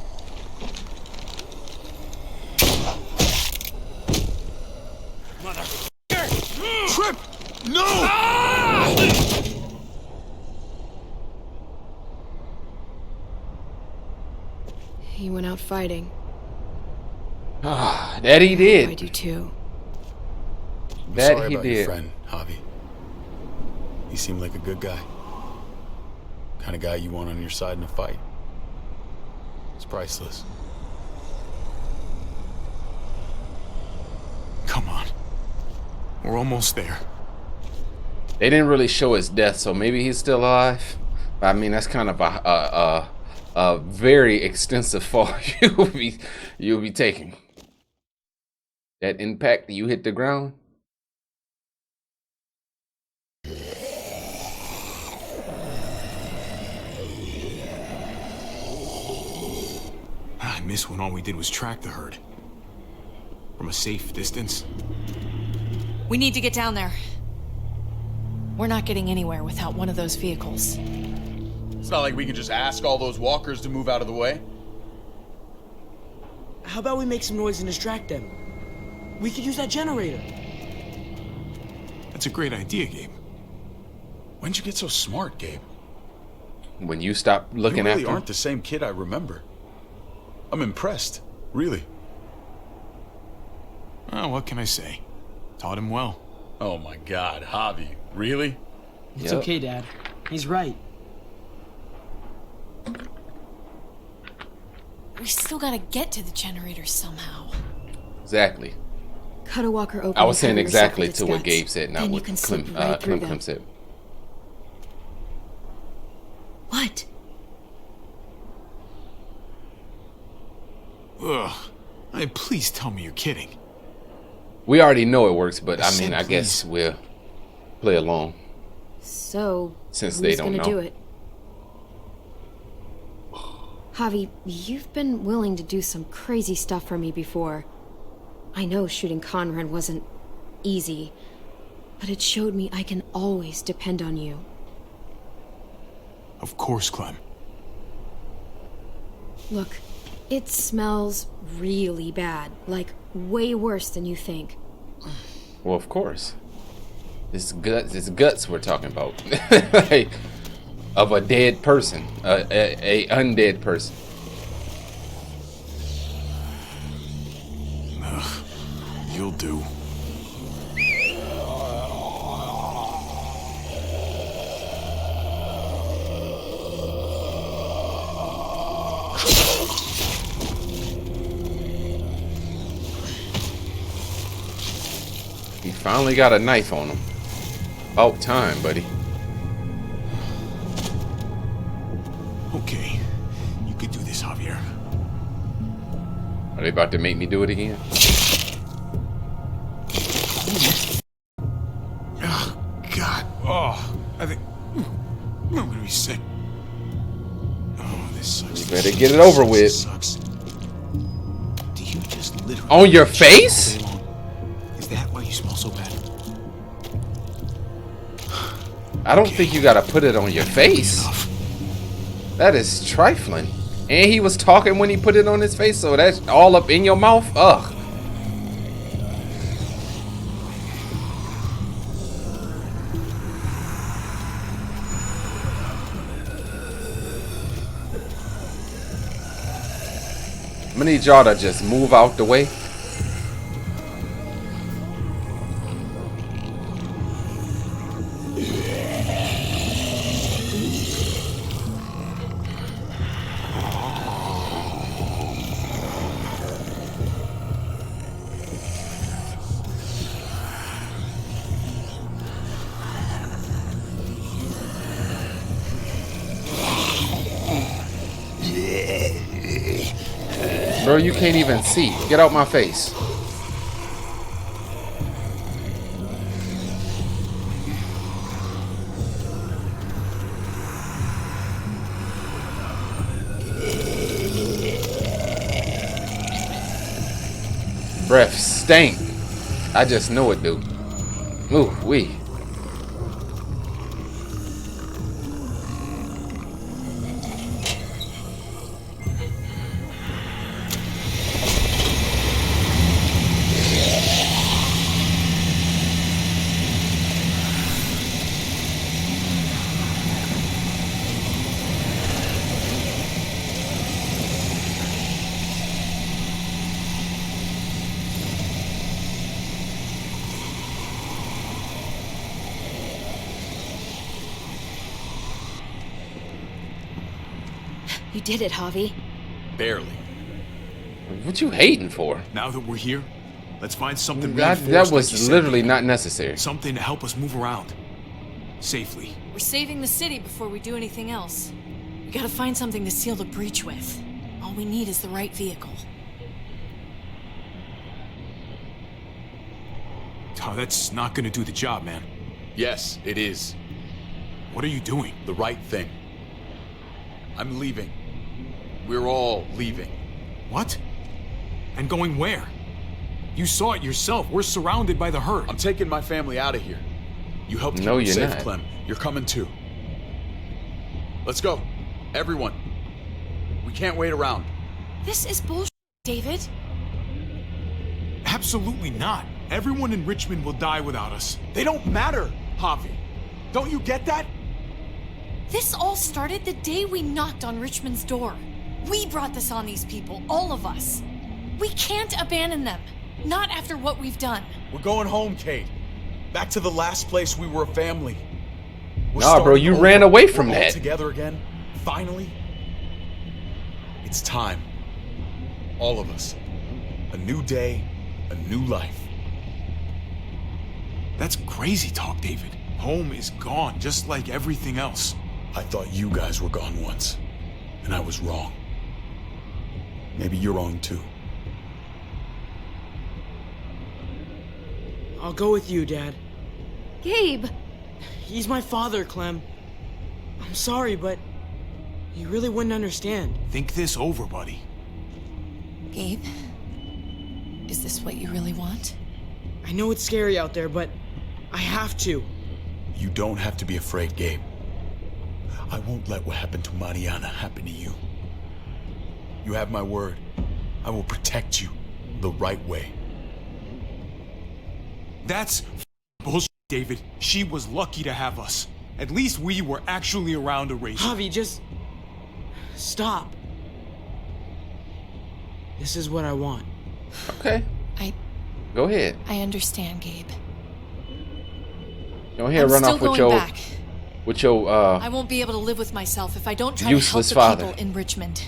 Trip! No! He went out fighting. Ah, that he I did. do too. I'm That sorry he about your did. friend, Javi. He seemed like a good guy. Kind of guy you want on your side in a fight. It's priceless. Come on. We're almost there. They didn't really show his death, so maybe he's still alive. But I mean, that's kind of a very extensive fall you'll be taking. That impact that you hit the ground. I miss when all we did was track the herd. From a safe distance. We need to get down there. We're not getting anywhere without one of those vehicles. It's not like we can just ask all those walkers to move out of the way. How about we make some noise and distract them? We could use that generator. That's a great idea, Gabe. When'd you get so smart, Gabe? When you stop looking you really after aren't the same kid I remember. I'm impressed, really. Oh, what can I say? Taught him well. Oh my God, Javi, really? It's okay, Dad. He's right. We still gotta get to the generator somehow. Exactly. Cut a walker open. I was saying and cover yourself exactly with its to what guts. Gabe said, not Then you what can slip right through them. Clem said. What? Ugh. Hey, please tell me you're kidding. We already know it works, but I mean, Said I guess we'll play along So, since who's they don't gonna know. do it? Javi, you've been willing to do some crazy stuff for me before. I know shooting Conrad wasn't easy, but it showed me I can always depend on you. Of course, Clem. Look, it smells really bad, like way worse than you think. Well, of course. It's guts we're talking about. Like, of a dead person, a undead person. You'll do. He finally got a knife on him. About time, buddy. Okay. You could do this, Javier. Are they about to make me do it again? Oh, God. Oh, I think I'm gonna be sick. Oh, this sucks. You better get it over with. This sucks. Do you just literally On your face? all day long? Is that why you smell so bad? I don't think you gotta put it on your face. Enough. That is trifling. And he was talking when he put it on his face, so that's all up in your mouth? Ugh. I'm gonna need y'all to just move out the way. Bro, you can't even see. Get out my face. Breath stank. I just know it, dude. Ooh, wee. You did it, Javi. Barely. What you hating for? Now that we're here, let's find something That reinforced, like you was said, literally David. not necessary. Something to help us move around safely. We're saving the city before we do anything else. We gotta find something to seal the breach with. All we need is the right vehicle. Oh, that's not gonna do the job, man. Yes, it is. What are you doing? The right thing. I'm leaving. We're all leaving. What? And going where? You saw it yourself. We're surrounded by the herd. I'm taking my family out of here. You helped keep No, them you're safe, not. Clem. You're coming too. Let's go. Everyone. We can't wait around. This is bullshit, David. Absolutely not. Everyone in Richmond will die without us. They don't matter, Javi. Don't you get that? This all started the day we knocked on Richmond's door. We brought this on these people, all of us. We can't abandon them. Not after what we've done. We're going home, Kate. Back to the last place we were a family. We're Nah, bro, starting you over. ran away from We're all that. together again. Finally. It's time. All of us. A new day, a new life. That's crazy talk, David. Home is gone, just like everything else. I thought you guys were gone once, and I was wrong. Maybe you're wrong too. I'll go with you, Dad. Gabe! He's my father, Clem. I'm sorry, but you really wouldn't understand. Think this over, buddy. Gabe, is this what you really want? I know it's scary out there, but I have to. You don't have to be afraid, Gabe. I won't let what happened to Mariana happen to you. You have my word. I will protect you the right way. That's bullshit, David. She was lucky to have us. At least we were actually around to raise her. Javi, just stop. This is what I want. Okay. Go ahead. I understand, Gabe. Go ahead, I'm run still off with going your back. I uh won't be able to live with myself if I don't try useless to help the father. people in Richmond.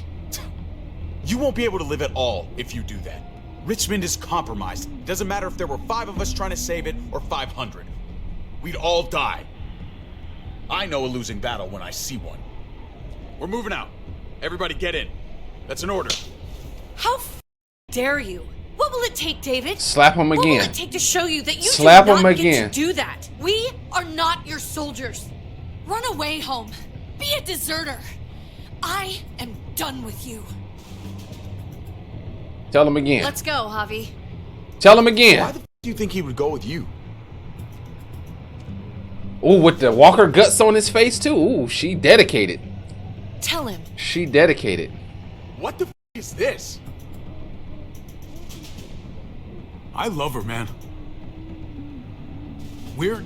You won't be able to live at all if you do that. Richmond is compromised. Doesn't matter if there were 5 of us trying to save it or 500. We'd all die. I know a losing battle when I see one. We're moving out. Everybody get in. That's an order. How dare you? What will it take, David? Slap him What again. will it take to show you that you Slap do him not again. get to do that? We are not your soldiers. Run away home. Be a deserter. I am done with you. Tell him again. Let's go, Javi. Tell him again. Why the f do you think he would go with you? Ooh, with the Walker guts on his face too. Ooh, she dedicated. Tell him. She dedicated. What the f is this? I love her, man. We're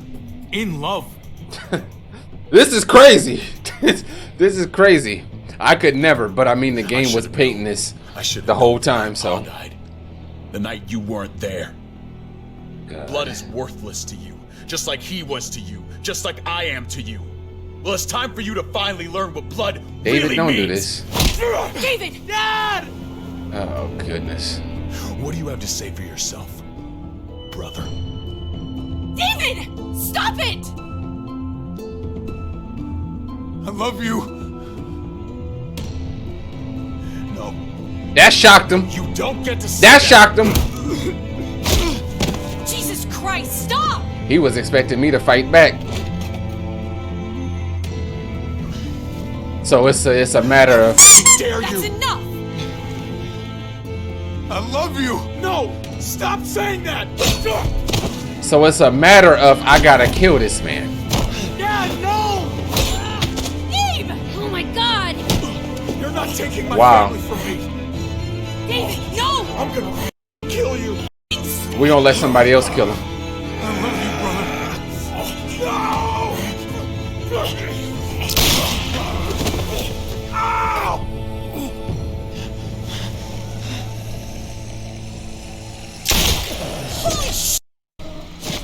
in love. This is crazy. This is crazy. I could never, but I mean the game was should've painting this I should the whole time, so. died. The night you weren't there. God. Blood is worthless to you, just like he was to you, just like I am to you. Well, it's time for you to finally learn what blood David, really don't do means. this. David! Dad! Oh goodness. What do you have to say for yourself, brother? David! Stop it! I love you. No, That shocked him. you don't get to say That shocked him. Jesus Christ, stop! He was expecting me to fight back. So it's a matter of Dare That's you? enough! I love you. No! Stop saying that! so it's a matter of I gotta kill this man. Dad, no! Gabe! Oh my god! You're not taking my Wow. family from me. David, no! I'm gonna kill you. We gonna let somebody else kill him. I love you, brother. No! Ow!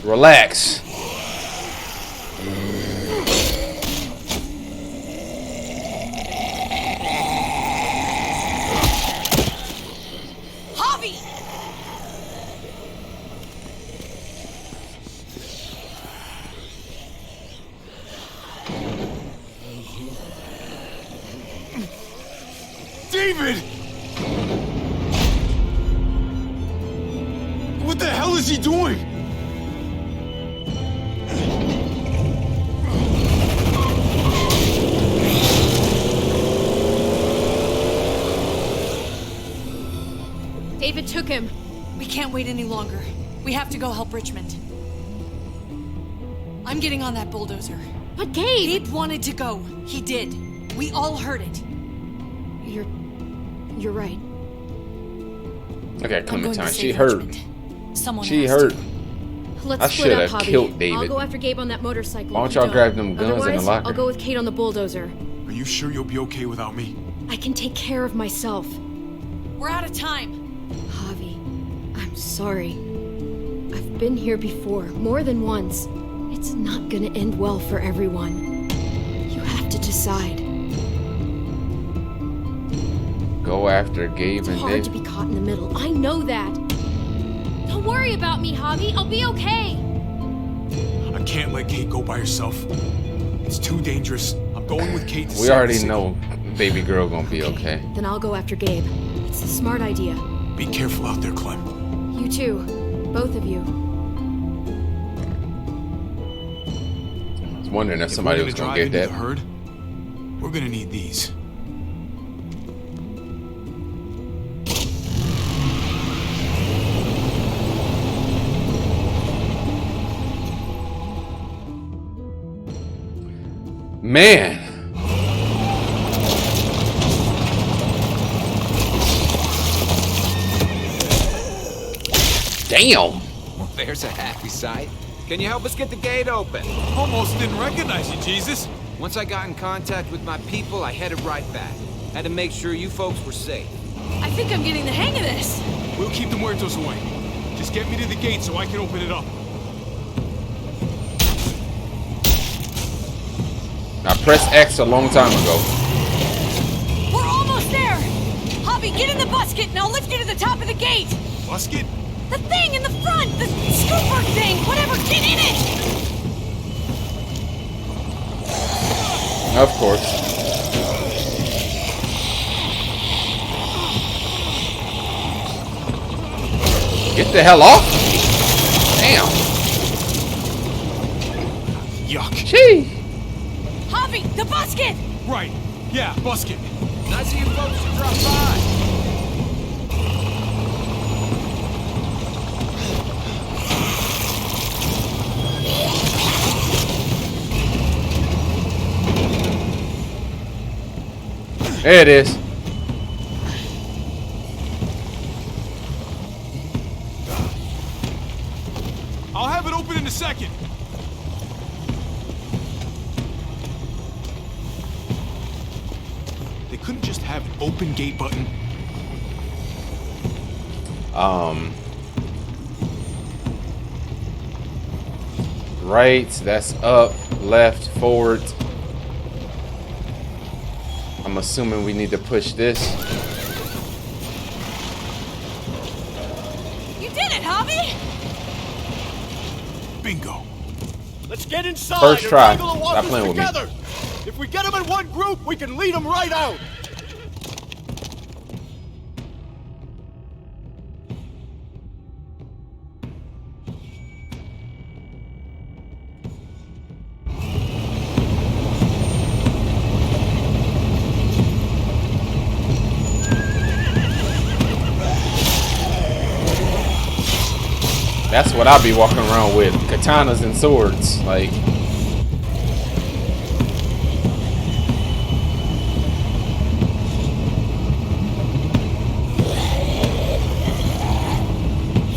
Relax. David! What the hell is he doing? David took him. We can't wait any longer. We have to go help Richmond. I'm getting on that bulldozer. But Gabe! Gabe wanted to go. He did. We all heard it. You're right. Okay, I'm going to Clementine, save she hurt. Richmond. Someone She has hurt. to. Let's I split should up, have Javi. killed David. I'll go after Gabe on that motorcycle. Why don't if you y'all grab them guns in the Otherwise, locker? I'll go with Kate on the bulldozer. Are you sure you'll be okay without me? I can take care of myself. We're out of time. Javi, I'm sorry. I've been here before, more than once. It's not gonna end well for everyone. You have to decide. Go after Gabe It's and hard to David. be caught in the middle. I know that. Don't worry about me, Javi. I'll be okay. I can't let Kate go by herself. It's too dangerous. I'm going with Kate to We save already the city. know baby girl gonna be okay. Then I'll go after Gabe. It's a smart idea. Be careful out there, Clem. You too. Both of you. I was wondering if If somebody we're was gonna gonna drive get into that. the herd, we're gonna need these. Man. Damn. Well, there's a happy sight. Can you help us get the gate open? Almost didn't recognize you, Jesus. Once I got in contact with my people, I headed right back. Had to make sure you folks were safe. I think I'm getting the hang of this. We'll keep the muertos away. Just get me to the gate so I can open it up. I pressed X a long time ago. We're almost there. Javi, get in the busket and I'll lift you to the top of the gate. Busket? The thing in the front, the scooper thing, whatever, get in it. Of course. Get the hell off! Damn. Yuck. Gee. Javi, the busket. Right. Yeah, busket. Nice of you folks to drop by. There it is. I'll have it open in a second. They couldn't just have an open gate button. Right, that's up, left, forward. I'm assuming we need to push this. You did it, Javi. Bingo. Let's get inside First and try. wrangle the Stop walkers playing with me. together. If we get them in one group, we can lead them right out. That's what I'll be walking around with. Katanas and swords. Like,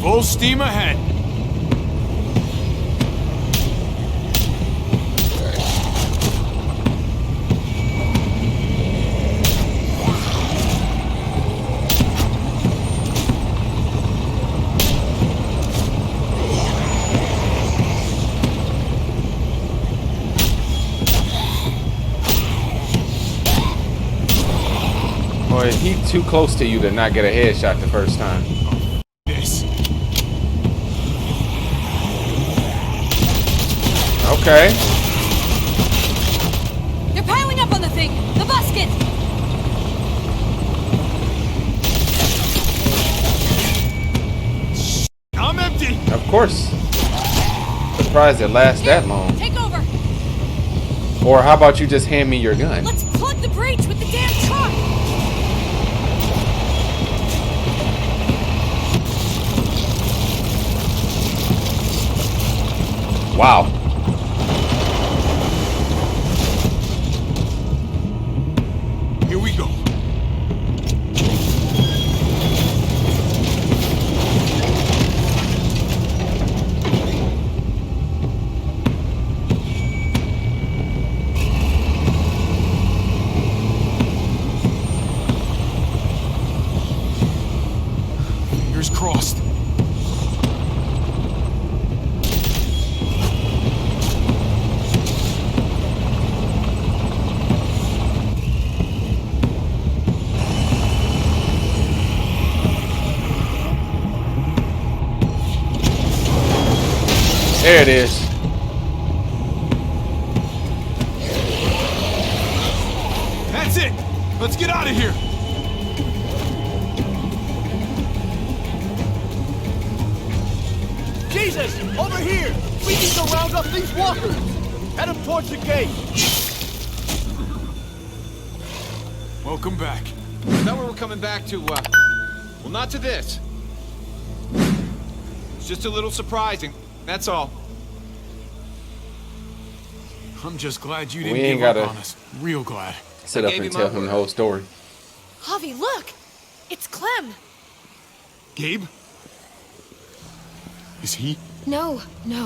Full steam ahead. boy, he's too close to you to not get a headshot the first time. This. Okay. They're piling up on the thing, the busket. course. Surprised it lasts that long. Take over. Or how about you just hand me your gun? Let's plug the breach with the damn truck. Wow. Here we go. Fingers crossed. There it is. That's it. Let's get out of here. Jesus! Over here! We need to round up these walkers! Head them towards the gate! Welcome back. I thought we were coming back to, well, not to this. It's just a little surprising, that's all. I'm just glad you We didn't ain't give up gotta- on us. Real glad. Sit up gave and you tell my him the word. whole story. Javi, look! It's Clem! Gabe? Is he? No,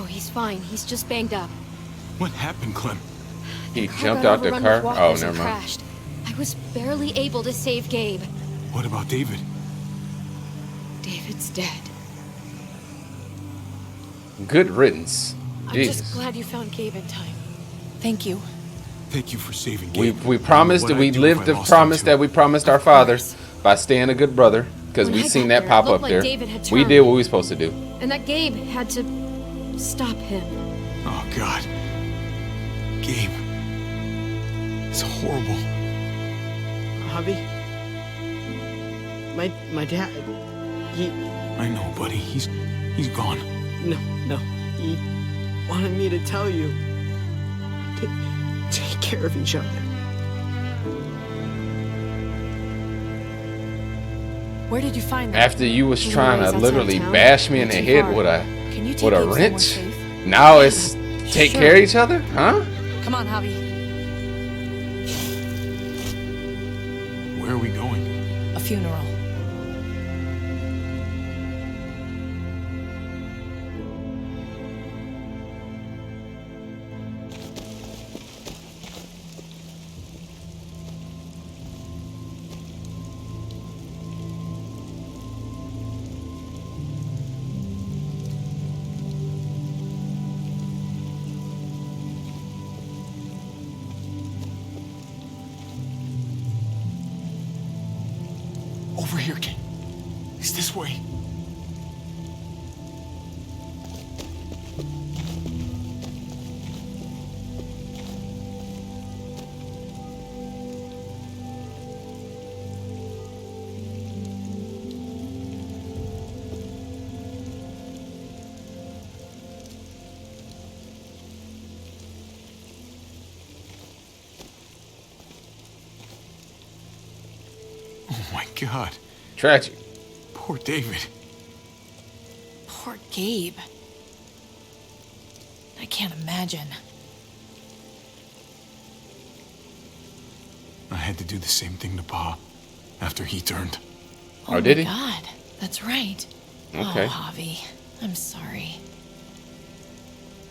he's fine. He's just banged up. What happened, Clem? He Car jumped got out the overrun car? with Oh, walkers never and mind. crashed. I was barely able to save Gabe. What about David? David's dead. Good riddance. I'm Jesus. just glad you found Gabe in time. Thank you. Thank you for saving We Gabe. promised What that I'd we do lived if I the lost promise him, that too. we promised our father by staying a good brother, because When we I seen got that there, pop it looked up like there. David had We turned. did what we were supposed to do. And that Gabe had to stop him. Oh, God. Gabe. It's horrible. Javi? My dad, he... I know, buddy. He's gone. No, he wanted me to tell you to take care of each other. Where did you find them? After you was trying to outside literally town. bash me in Not the too head far. with Can you take a Gabe somewhere wrench, safe? now it's take Sure. care of each other? Huh? Come on, Javi. Where are we going? A funeral. Over here, kid. It's this way. Oh my God. Tragic. Poor David. Poor Gabe. I can't imagine. I had to do the same thing to Pa after he turned. Oh, did my he? God, that's right. Okay. Oh, Javi, I'm sorry.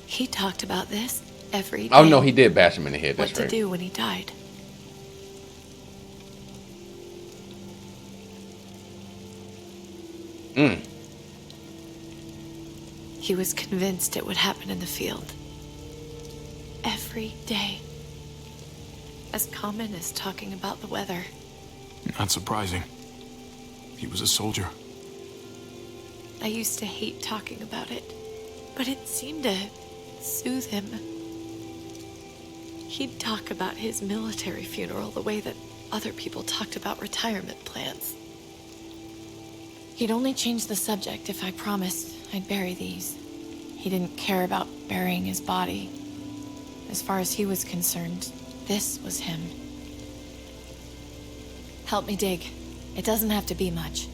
He talked about this every day. Oh no, he did bash him in the head. What That's to right. do when he died. He was convinced it would happen in the field. Every day. As common as talking about the weather. Not surprising. He was a soldier. I used to hate talking about it, but it seemed to soothe him. He'd talk about his military funeral the way that other people talked about retirement plans. He'd only change the subject if I promised I'd bury these. He didn't care about burying his body. As far as he was concerned, this was him. Help me dig. It doesn't have to be much.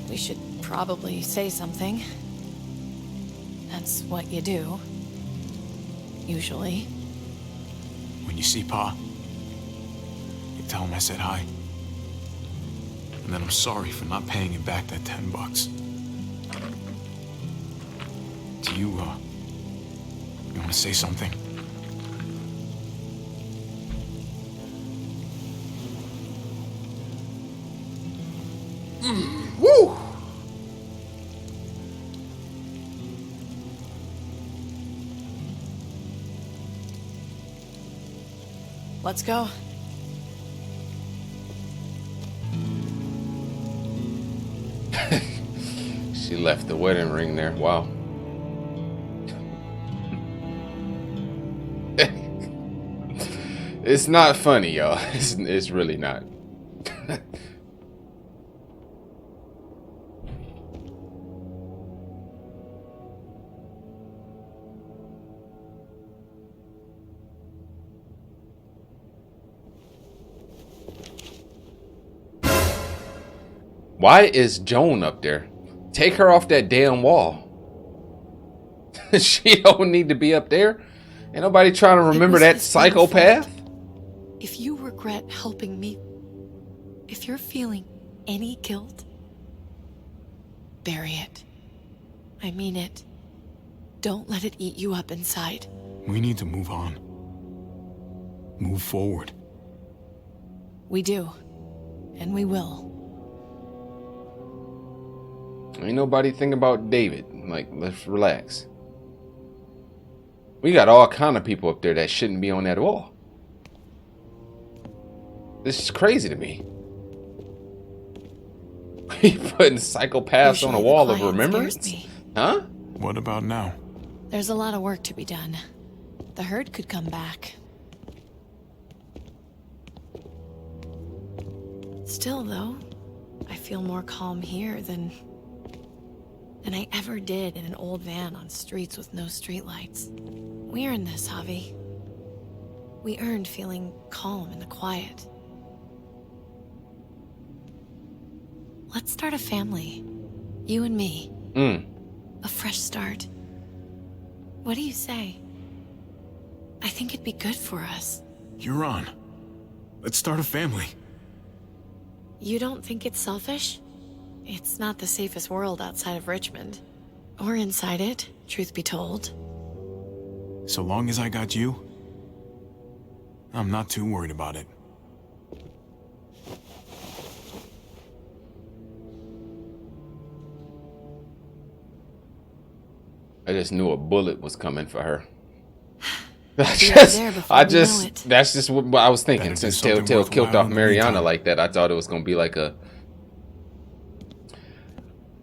We should probably say something. That's what you do. Usually. When you see Pa, you tell him I said hi. And then I'm sorry for not paying him back that $10. Do you want to say something? Woo! Let's go. She left the wedding ring there. Wow. It's not funny, y'all. It's really not. Why is Joan up there? Take her off that damn wall. She don't need to be up there. Ain't nobody trying to remember that psychopath. If you regret helping me, if you're feeling any guilt, bury it. I mean it. Don't let it eat you up inside. We need to move on. Move forward. We do. And we will. Ain't nobody thinking about David. Like, let's relax. We got all kind of people up there that shouldn't be on that wall. This is crazy to me. We putting psychopaths on a wall of remembrance? Huh? What about now? There's a lot of work to be done. The herd could come back. Still, though, I feel more calm here than I ever did in an old van on streets with no streetlights. We earned this, Javi. We earned feeling calm in the quiet. Let's start a family. You and me. A fresh start. What do you say? I think it'd be good for us. You're on. Let's start a family. You don't think it's selfish? It's not the safest world outside of Richmond. Or inside it, truth be told. So long as I got you, I'm not too worried about it. I just knew a bullet was coming for her. That's just what I was thinking. Since Telltale killed off Mariana like that, I thought it was gonna be like a.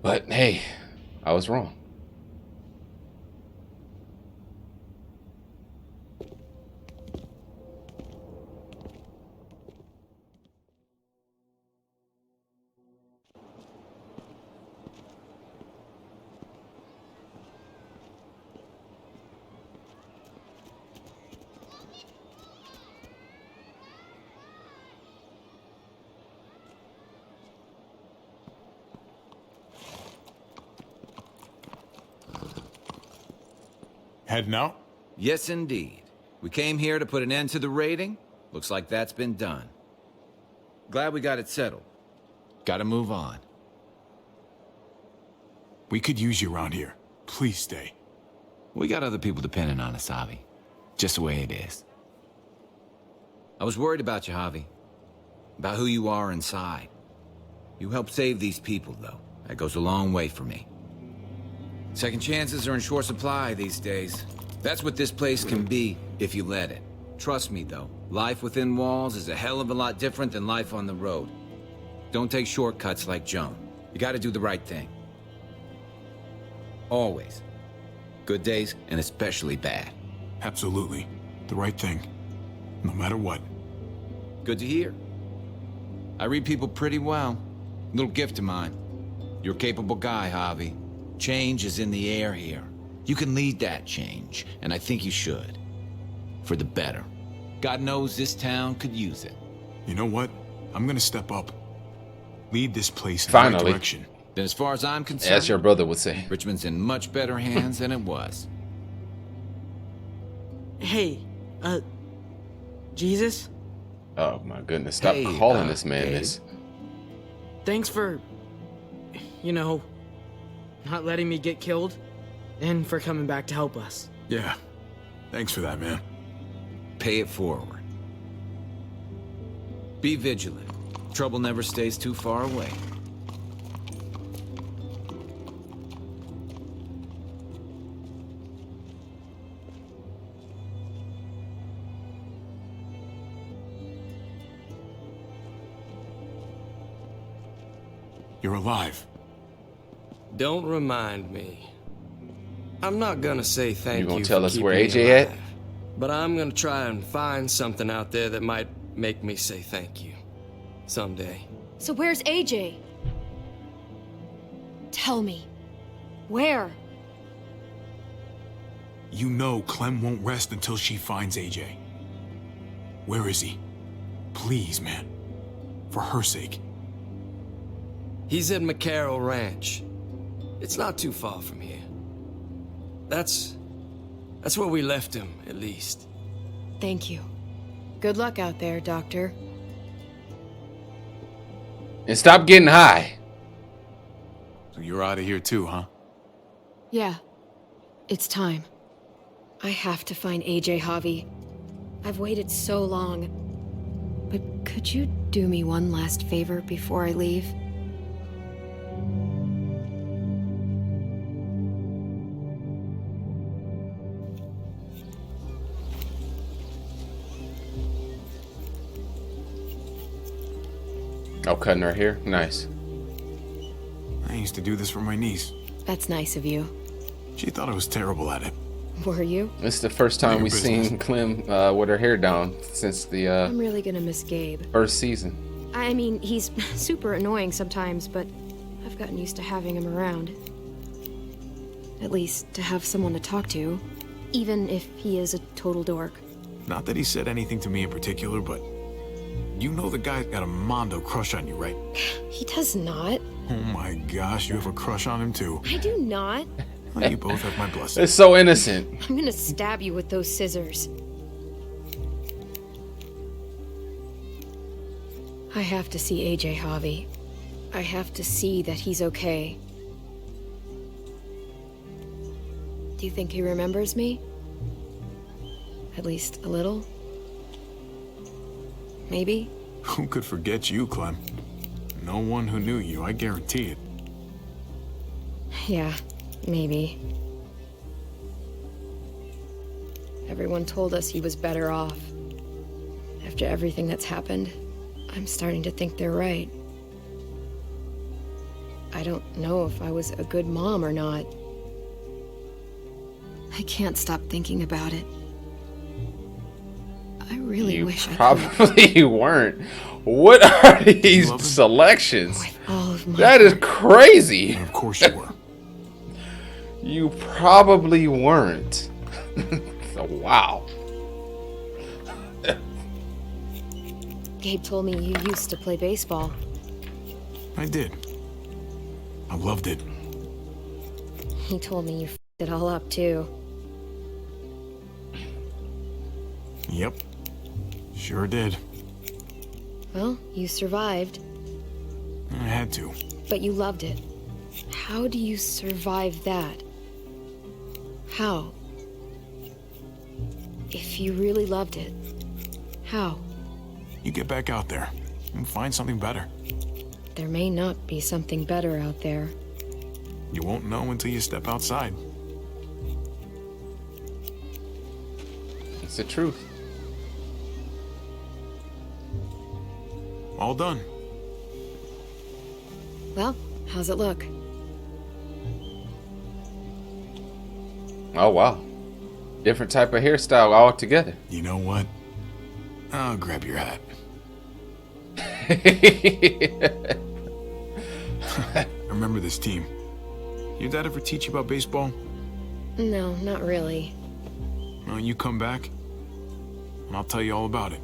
But hey, I was wrong. Heading out? Yes, indeed. We came here to put an end to the raiding. Looks like that's been done. Glad we got it settled. Gotta move on. We could use you around here. Please stay. We got other people depending on us, Javi. Just the way it is. I was worried about you, Javi. About who you are inside. You helped save these people, though. That goes a long way for me. Second chances are in short supply these days. That's what this place can be, if you let it. Trust me, though. Life within walls is a hell of a lot different than life on the road. Don't take shortcuts like Joan. You gotta do the right thing. Always. Good days, and especially bad. Absolutely. The right thing. No matter what. Good to hear. I read people pretty well. Little gift of mine. You're a capable guy, Javi. Change is in the air here. You can lead that change, and I think you should. For the better. God knows this town could use it. You know what? I'm gonna step up. Lead this place in the right direction. Then as far as I'm concerned, as your brother would say, Richmond's in much better hands than it was. Hey, Jesus? Oh my goodness, stop Hey, calling this man Gabe. this. Thanks for, not letting me get killed, and for coming back to help us. Yeah. Thanks for that, man. Pay it forward. Be vigilant. Trouble never stays too far away. You're alive. Don't remind me. I'm not gonna say thank you. You gonna tell us where keeping AJ me at? alive, but I'm gonna try and find something out there that might make me say thank you. Someday. So where's AJ? Tell me. Where? You know Clem won't rest until she finds AJ. Where is he? Please, man. For her sake. He's at McCarroll Ranch. It's not too far from here. That's where we left him, at least. Thank you. Good luck out there, Doctor. And stop getting high. So you're out of here too, huh? Yeah. It's time. I have to find AJ, Javi. I've waited so long. But could you do me one last favor before I leave? Oh, cutting her hair? Nice. I used to do this for my niece. That's nice of you. She thought I was terrible at it. Were you? It's the first time we've seen Clem with her hair down since the I'm really gonna miss Gabe. first season. I mean, he's super annoying sometimes, but I've gotten used to having him around. At least to have someone to talk to, even if he is a total dork. Not that he said anything to me in particular, but you know the guy's got a Mondo crush on you, right? He does not. Oh my gosh, you have a crush on him too. I do not. Well, you both have my blessing. It's so innocent. I'm gonna stab you with those scissors. I have to see AJ, Javi. I have to see that he's okay. Do you think he remembers me? At least a little? Maybe? Who could forget you, Clem? No one who knew you, I guarantee it. Yeah, maybe. Everyone told us he was better off. After everything that's happened, I'm starting to think they're right. I don't know if I was a good mom or not. I can't stop thinking about it. I really wish I probably weren't. What are these selections? all of my That is crazy. Of course you were. You probably weren't. So, wow. Gabe told me you used to play baseball. I did. I loved it. He told me you f***ed it all up, too. Yep. Sure did. Well, you survived. I had to. But you loved it. How do you survive that? How? If you really loved it, how? You get back out there and find something better. There may not be something better out there. You won't know until you step outside. It's the truth. All done. Well, How's it look? Oh, wow. Different type of hairstyle altogether. You know what? I'll grab your hat. I remember this team. Your dad ever teach you about baseball? No, not really. Well, you come back, and I'll tell you all about it.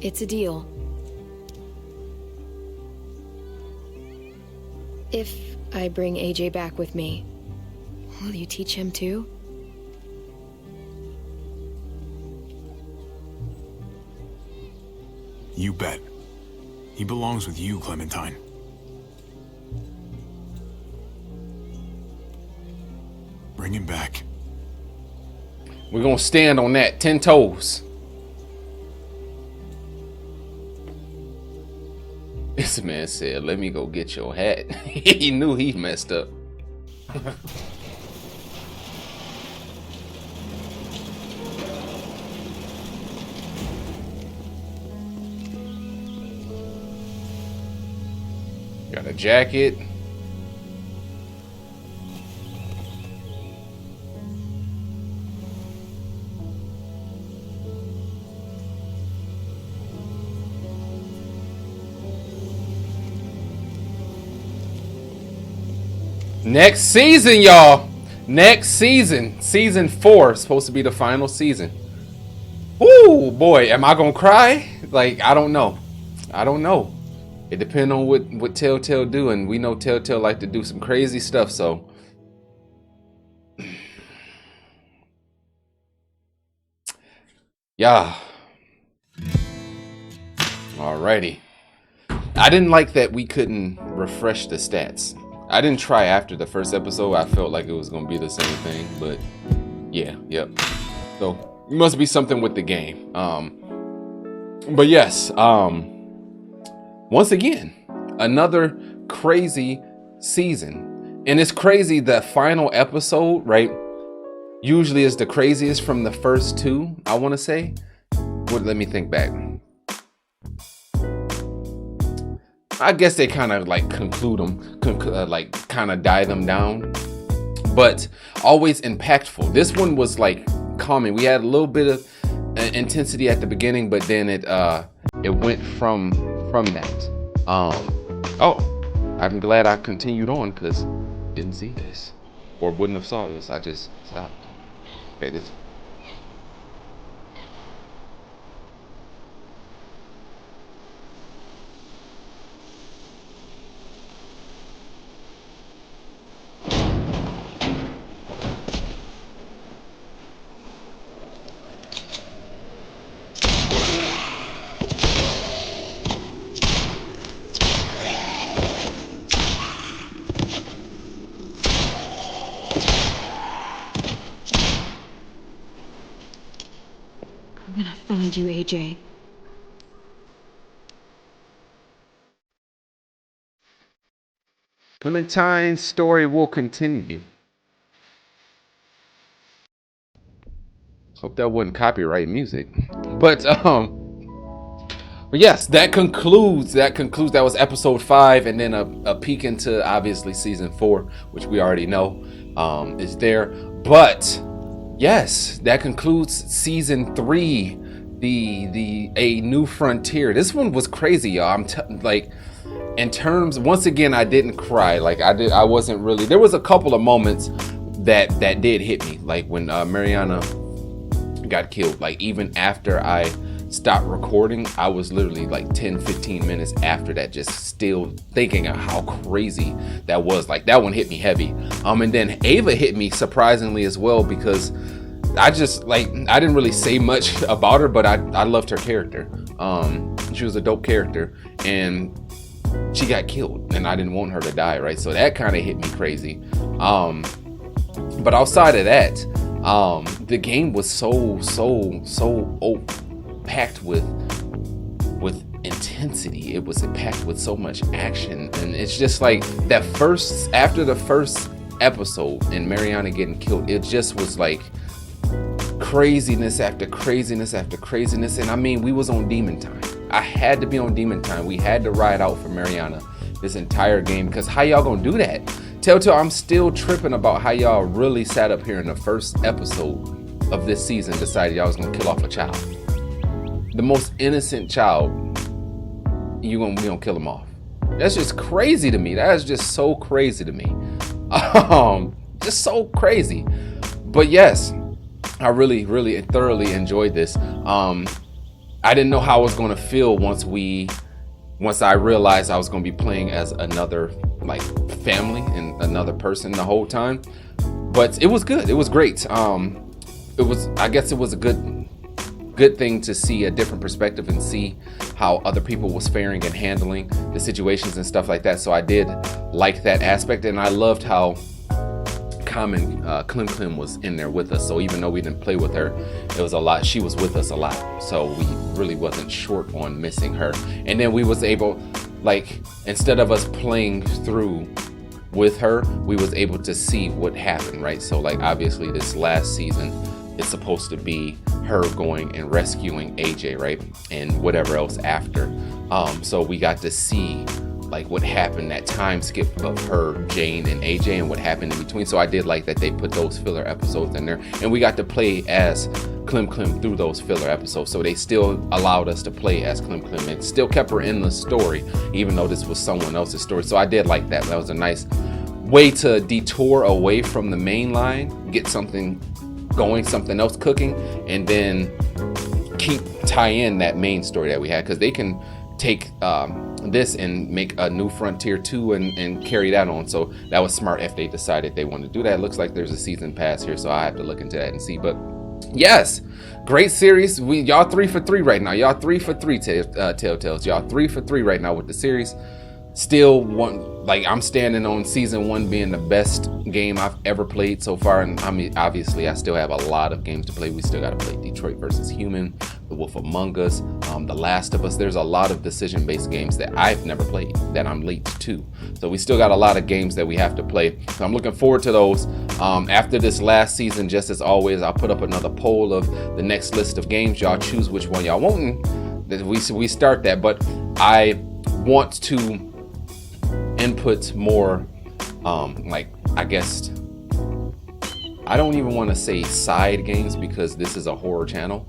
It's a deal. If I bring AJ back with me, will you teach him too? You bet. He belongs with you, Clementine. Bring him back. We're gonna stand on that 10 toes. This man said, let me go get your hat. He knew he messed up. Got a jacket. Next season, y'all. Next season. Season 4 is supposed to be the final season. Ooh, boy, am I gonna cry? Like, I don't know. I don't know. It depends on what Telltale do, and we know Telltale like to do some crazy stuff, so. Yeah. Alrighty. I didn't like that we couldn't refresh the stats. I didn't try after the first episode. I felt like it was going to be the same thing, but yeah, yep. So it must be something with the game. But yes, once again, another crazy season. And it's crazy, the final episode, right, usually is the craziest from the first two, I want to say. Well, let me think back. I guess they kind of like conclude them, like kind of die them down, but always impactful. This one was like calming. We had a little bit of intensity at the beginning, but then it went from that. Oh, I'm glad I continued on because didn't see this or wouldn't have saw this. I just stopped. Okay, this. I'm gonna find you, AJ. Clementine's story will continue. Hope that wasn't copyright music. But yes, that concludes. That was episode 5, and then a peek into obviously season 4, which we already know is there. But yes, that concludes season 3, a new frontier. This one was crazy, y'all. Like, in terms, once again, I didn't cry. Like I wasn't really. There was a couple of moments that did hit me, like when Mariana got killed. Like, even after I stopped recording, I was literally like 10-15 minutes after that just still thinking of how crazy that was. Like, that one hit me heavy. And then Ava hit me surprisingly as well, because I just, like, I didn't really say much about her, but I loved her character. She was a dope character, and she got killed, and I didn't want her to die, right? So that kind of hit me crazy. But outside of that, the game was so packed with intensity. It was packed with so much action, and it's just like that after the first episode and Mariana getting killed, it just was like craziness after craziness after craziness. And I mean, we was on demon time. I had to be on demon time. We had to ride out for Mariana this entire game, because how y'all gonna do that? Telltale, I'm still tripping about how y'all really sat up here in the first episode of this season decided y'all was gonna kill off a child. The most innocent child, we gonna kill him off. That's just crazy to me. That is just so crazy to me. Just so crazy. But yes, I really, really thoroughly enjoyed this. I didn't know how I was gonna feel once I realized I was gonna be playing as another like family and another person the whole time. But it was good. It was great. I guess it was a good thing to see a different perspective and see how other people was faring and handling the situations and stuff like that. So I did like that aspect, and I loved how Clem was in there with us. So even though we didn't play with her, it was a lot. She was with us a lot, so we really wasn't short on missing her. And then we was able, like, instead of us playing through with her, we was able to see what happened, right? So like obviously this last season, it's supposed to be her going and rescuing AJ, right? And whatever else after. So we got to see like what happened, that time skip of her, Jane, and AJ, and what happened in between. So I did like that they put those filler episodes in there, and we got to play as Clem through those filler episodes. So they still allowed us to play as Clem and still kept her in the story, even though this was someone else's story. So I did like that. That was a nice way to detour away from the main line, get something going, something else cooking, and then tie in that main story that we had, because they can take this and make a new Frontier 2 and carry that on. So that was smart if they decided they want to do that. It looks like there's a season pass here, so I have to look into that and see. But yes, great series. Y'all 3 for 3 right now. Y'all 3 for 3 Telltales. Y'all 3 for 3 right now with the series. Still I'm standing on season 1 being the best game I've ever played so far. And I mean, obviously I still have a lot of games to play. We still got to play Detroit versus Human, The Wolf Among Us, The Last of Us. There's a lot of decision-based games that I've never played that I'm late to. So we still got a lot of games that we have to play. So I'm looking forward to those. After this last season, just as always, I'll put up another poll of the next list of games. Y'all choose which one y'all want. We start that, but I want to input more, I guess, I don't even want to say side games, because this is a horror channel,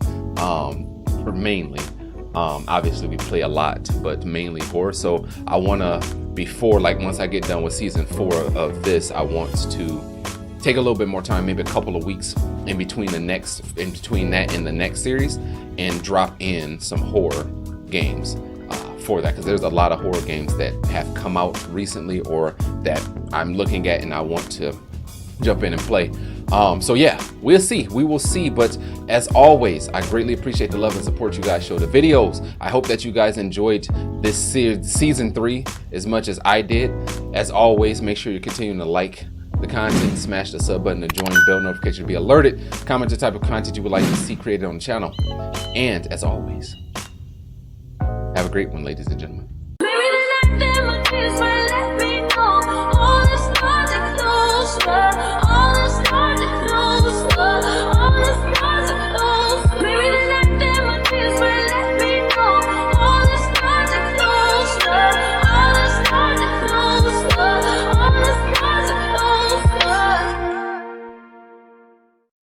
mainly. Obviously we play a lot, but mainly horror. So I want to, once I get done with season 4 of this, I want to take a little bit more time, maybe a couple of weeks in between that and the next series, and drop in some horror games for that, because there's a lot of horror games that have come out recently or that I'm looking at and I want to jump in and play. So yeah, we'll see. We will see. But as always, I greatly appreciate the love and support you guys show the videos. I hope that you guys enjoyed this season 3 as much as I did. As always, make sure you're continuing to like the content, smash the sub button, and join the bell notification to be alerted. Comment the type of content you would like to see created on the channel. And as always, have a great one, ladies and gentlemen.